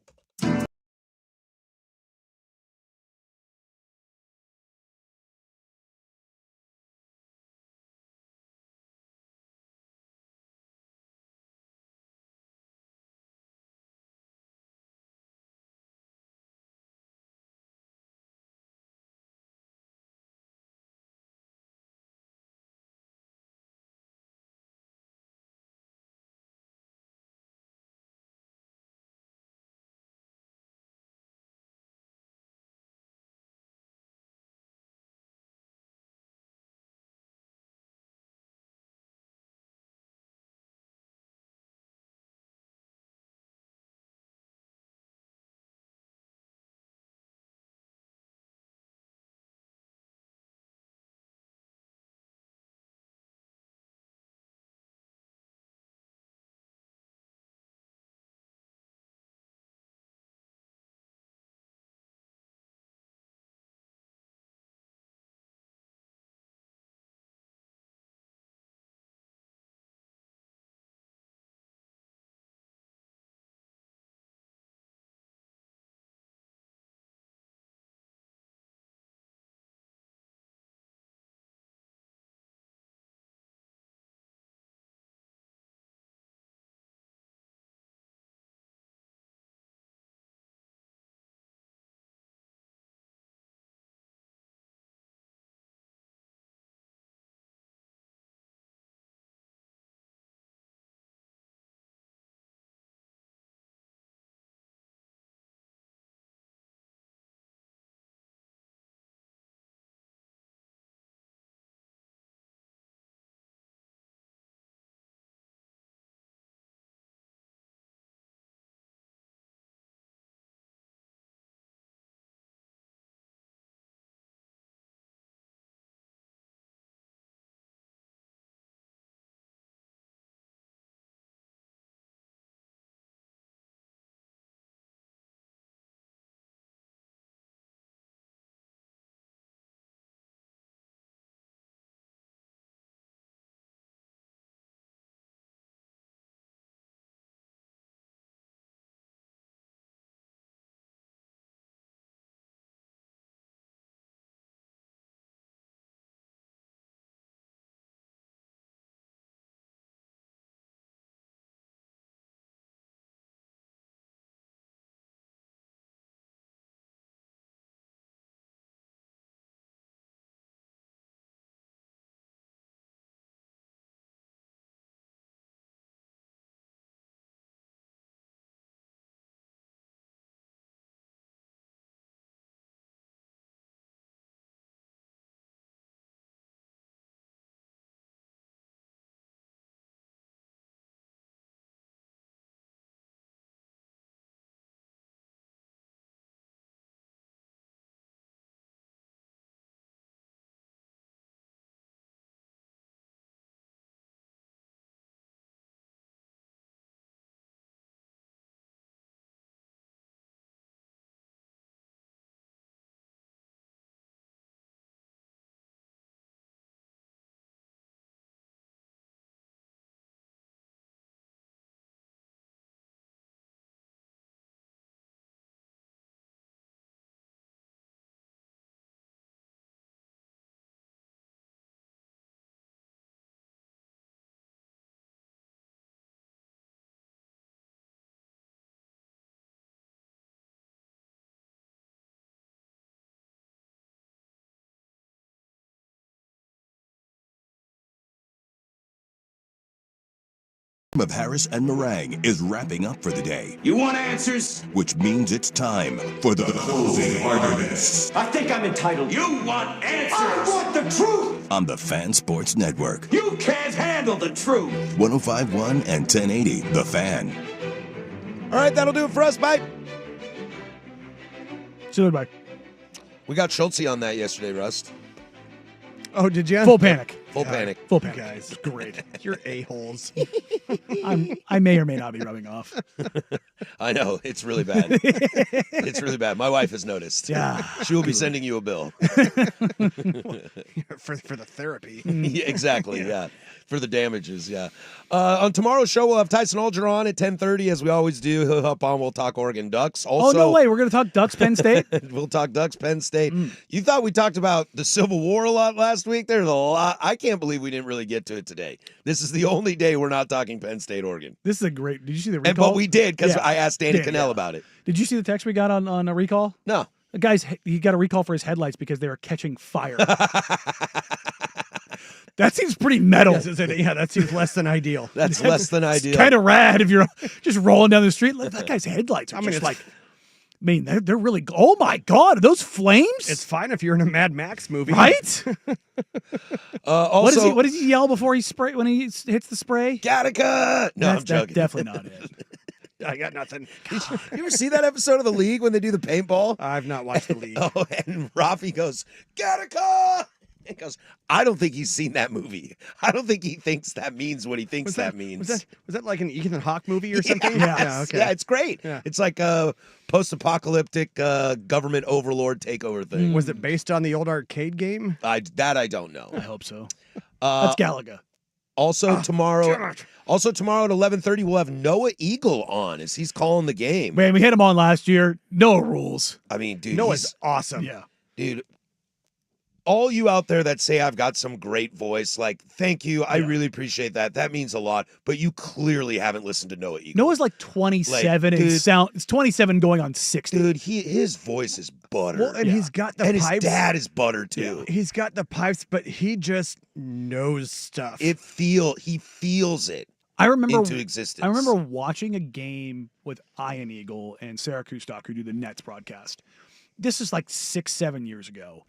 Of Harris and Meringue is wrapping up for the day, You want answers? which means it's time for the closing arguments I think I'm entitled. You want answers? I want the truth! on the Fan Sports Network. You can't handle the truth! 105.1 and 1080 The Fan. All right, that'll do it for us. Bye. So goodbye. We got Schultze on that yesterday, Rust. Oh, did you? Full panic. Full panic. Full panic. Guys. It's great. You're a-holes. I may or may not be rubbing off. I know. It's really bad. It's really bad. My wife has noticed. Yeah. She will be sending you a bill. for the therapy. Yeah, exactly. Yeah. For the damages. Yeah. On tomorrow's show, we'll have Tyson Alger on at 10:30, as we always do. He'll hop on. We'll talk Oregon Ducks. Also, Oh, no way. We're going to talk Ducks Penn State? we'll talk Ducks Penn State. You thought we talked about the Civil War a lot last week? There's a lot. I can't believe we didn't really get to it today. This is the only day we're not talking Penn State, Oregon. This is a great. Did you see the recall? But we did, because Yeah. I asked Danny Yeah, Cannell yeah. about it. Did you see the text we got on a recall? No. The guy's he got a recall for his headlights because they were catching fire. That seems pretty metal. Yeah, that seems less than ideal. That's less than ideal. Kind of rad if you're just rolling down the street. Look, that guy's headlights are I mean, just it's- like. I mean, they're really. Oh my God, are those flames? It's fine if you're in a Mad Max movie. right. Also, What does he yell before he spray when he hits the spray? Gattaca! No, I'm That's joking. definitely not it. I got nothing. You ever see that episode of The League when they do the paintball? I've not watched the league. Oh, and Rafi goes, Gattaca! He goes, I don't think he's seen that movie. I don't think he thinks that means what he thinks that means. Was that like an Ethan Hawke movie or something? Yes. Yeah, okay. Yeah, it's great. Yeah. It's like a post-apocalyptic government overlord takeover thing. Was it based on the old arcade game? I don't know. I hope so. Uh, That's Galaga. also tomorrow damn it. at 11:30 we'll have Noah Eagle on as he's calling the game. Man, we had him on last year. No rules. I mean, dude, Noah's awesome. Yeah. dude, all you out there that say I've got some great voice, like, thank you. I really appreciate that. That means a lot. But you clearly haven't listened to Noah Eagle. Noah's like 27 Like, and dude- it's 27 going on 60. Dude, his voice is butter. Well, and he's got the and pipes. his dad is butter too. He's got the pipes, but he just knows stuff. He feels it I remember into existence. I remember watching a game with Ian Eagle and Sarah Kustok, who do the Nets broadcast. This is like 6-7 years ago.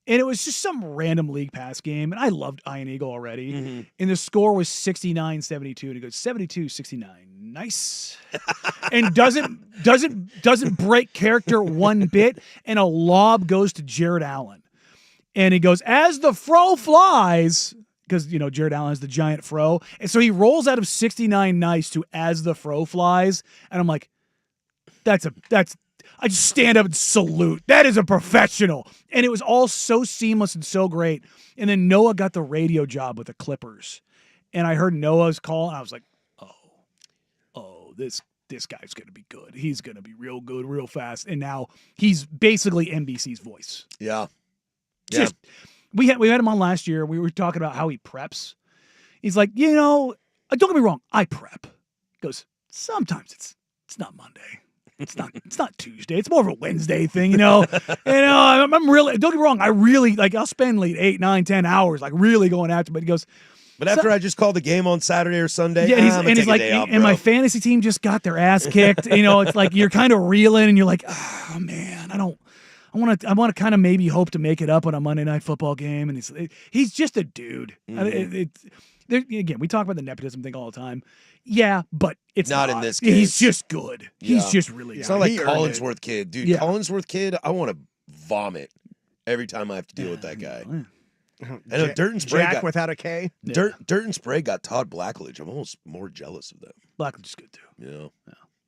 And it was just some random League Pass game. And I loved Ian Eagle already. Mm-hmm. And the score was 69-72. And he goes, 72-69. Nice. And doesn't break character one bit. And a lob goes to Jared Allen. And he goes, as the fro flies, because, Jared Allen has the giant fro. And so he rolls out of 69 nice to as the fro flies. And I'm like, I just stand up and salute. That is a professional. And it was all so seamless and so great. And then Noah got the radio job with the Clippers. And I heard Noah's call, and I was like, oh, this guy's going to be good. He's going to be real good, real fast. And now he's basically NBC's voice. Yeah. Just we had him on last year. We were talking about how he preps. He's like, don't get me wrong, I prep. He goes, sometimes it's not Monday. It's not Tuesday. It's more of a Wednesday thing, I'm really, don't get me wrong, I really I'll spend like 8, 9, 10 hours really going after, but he goes, But after I just called the game on Saturday or Sunday, yeah, I'm gonna he's take a like, day off, and my bro. fantasy team just got their ass kicked. It's like you're kind of reeling, and you're like, oh man, I want to kind of maybe hope to make it up on a Monday Night Football game, and he's just a dude. Again, we talk about the nepotism thing all the time. Yeah, but it's Not not in this He's case. just good. He's Yeah. just really It's good. not like he earned it. Collinsworth kid, dude. Yeah. Collinsworth kid, I want to vomit every time I have to deal with that guy. I know Dirt and Spray Jack got without a K. Dirt and Spray got Todd Blackledge. I'm almost more jealous of them. Blackledge is good too.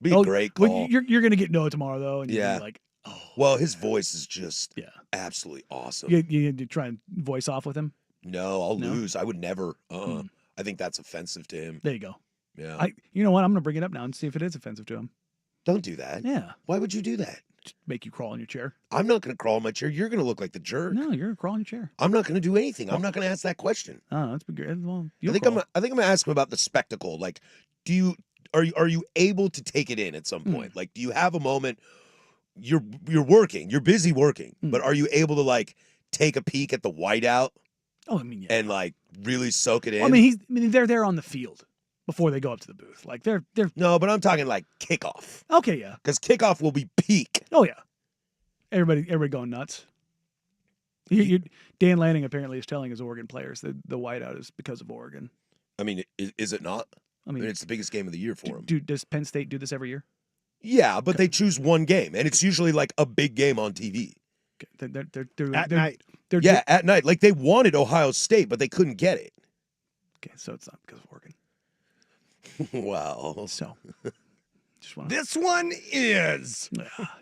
Be a great call. Well, you're gonna get Noah tomorrow though, and you're gonna Yeah. be like, oh, Well, his voice is just yeah. absolutely awesome. You try and voice off with him. No, I'll No? lose. I would never. I think that's offensive to him. There you go. Yeah. You know what? I'm gonna bring it up now and see if it is offensive to him. Don't do that. Yeah, Why would you do that? just make you crawl in your chair. I'm not going to crawl in my chair. You're going to look like the jerk. No, you're gonna crawl in your chair. I'm not going to do anything. I'm not going to ask that question. Oh, that's good. Well, I think I'm going to ask him about the spectacle. Like, are you able to take it in at some point? Like, do you have a moment? You're working. You're busy working, but are you able to take a peek at the whiteout Oh, I mean, yeah. and really soak it in? Well, I mean, they're there on the field before they go up to the booth. Like they're No, but I'm talking kickoff. okay. Yeah. Because kickoff will be peak. Oh yeah. Everybody going nuts. Dan Lanning apparently is telling his Oregon players that the whiteout is because of Oregon. I mean, is it not? I I mean, mean, it's the biggest game of the year for them. does Penn State do this every year? Yeah, but they choose one game, and it's usually a big game on TV. They're At night. Yeah, at night. Like they wanted Ohio State, but they couldn't get it. Okay, so it's not because of Oregon. Wow. So, just want This one is.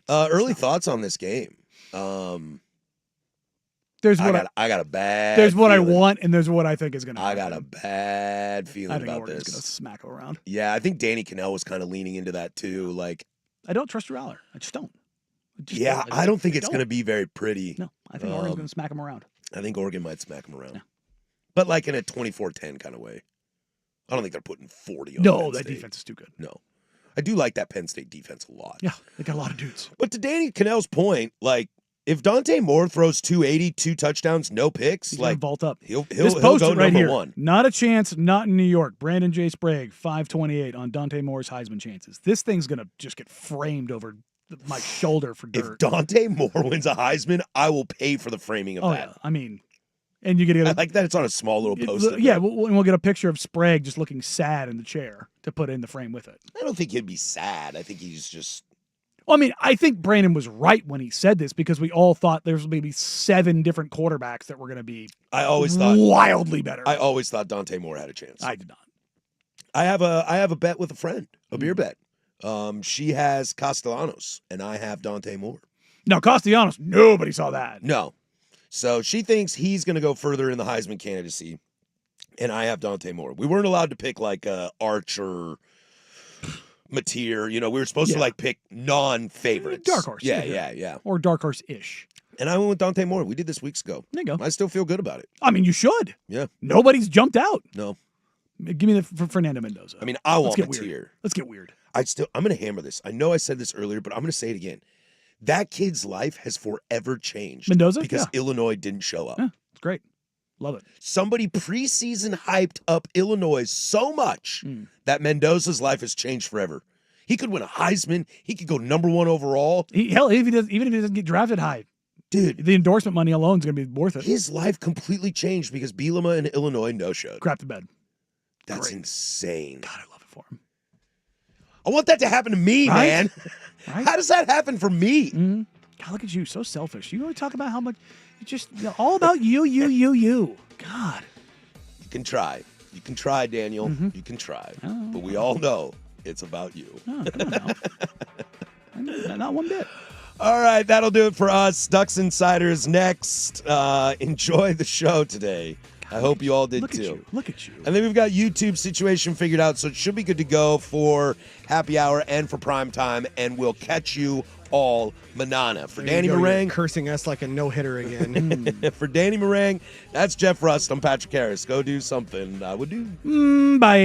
Early thoughts on this game. There's what I got a bad. there's what feeling. I want, and there's what I think is going to I happen. got a bad I feeling think about Oregon's going to this. smack them around. Yeah, I think Danny Cannell was kind of leaning into that too. Like, I don't trust Drew Aller. I just don't. yeah, I don't think it's going to be very pretty. No, I think Oregon's going to smack them around. I think Oregon might smack him around. Yeah. But like in a 24-10 kind of way. I don't think they're putting 40 on No, Penn that State. defense is too good. No. I do like that Penn State defense a lot. Yeah, they got a lot of dudes. But to Danny Cannell's point, like, if Dante Moore throws 280, 2 touchdowns, no picks, He's going like, to vault up. he'll This go post it right number here. one. Not a chance, not in New York. Brandon J. Sprague, 528 on Dante Moore's Heisman chances. This thing's going to just get framed over my shoulder for If dirt. Dante Moore wins a Heisman, I will pay for the framing of Oh, that. yeah. I mean, and you get I a, like that it's on a small little post. yeah, we'll get a picture of Sprague just looking sad in the chair to put in the frame with it. I don't think he'd be sad. I think he's just. Well, I mean, I think Brandon was right when he said this because we all thought there was maybe 7 different quarterbacks that were going to be I always thought. wildly better. I always thought Dante Moore had a chance. I did not. I have a bet with a friend, a beer bet. She has Castellanos, and I have Dante Moore. No, Castellanos, nobody saw that. No. So she thinks he's going to go further in the Heisman candidacy, and I have Dante Moore. We weren't allowed to pick like Arch or Mateer. You know, we were supposed to Yeah. like pick non-favorites. Dark horse. Yeah. Or dark horse-ish. And I went with Dante Moore. We did this weeks ago. There you go. I still feel good about it. I mean, you should. Yeah. Nobody's jumped out. No. Give me the Fernando Mendoza. I mean, I Let's want get Mateer. weird. Let's get weird. I'm going to hammer this. I know I said this earlier, but I'm going to say it again. That kid's life has forever changed. Mendoza? Because Yeah. Illinois didn't show up. Yeah, it's great. Love it. Somebody preseason hyped up Illinois so much that Mendoza's life has changed forever. He could win a Heisman. He could go number 1 overall. Hell, even if he doesn't get drafted high, Dude, the endorsement money alone is going to be worth it. his life completely changed because Bielema and Illinois no-showed. Crap to bed. That's Great. insane. God, I love it for him. I want that to happen to me, Right? man. Right? How does that happen for me? God, look at you, so selfish. You always talk about how much, all about you. God. You can try. You can try, Daniel. Mm-hmm. You can try. Oh. But we all know it's about you. Oh, come on now. Not one bit. All right, that'll do it for us. Ducks Insiders next. Enjoy the show today. I hope you all did Look too. at you. Look at you. And then we've got YouTube situation figured out, so it should be good to go for happy hour and for prime time. And we'll catch you all manana. For There Danny you go, you're Marang, cursing us like a no-hitter again. for Danny Marang, that's Jeff Rust. I'm Patrick Harris. Go do something I would do. Bye.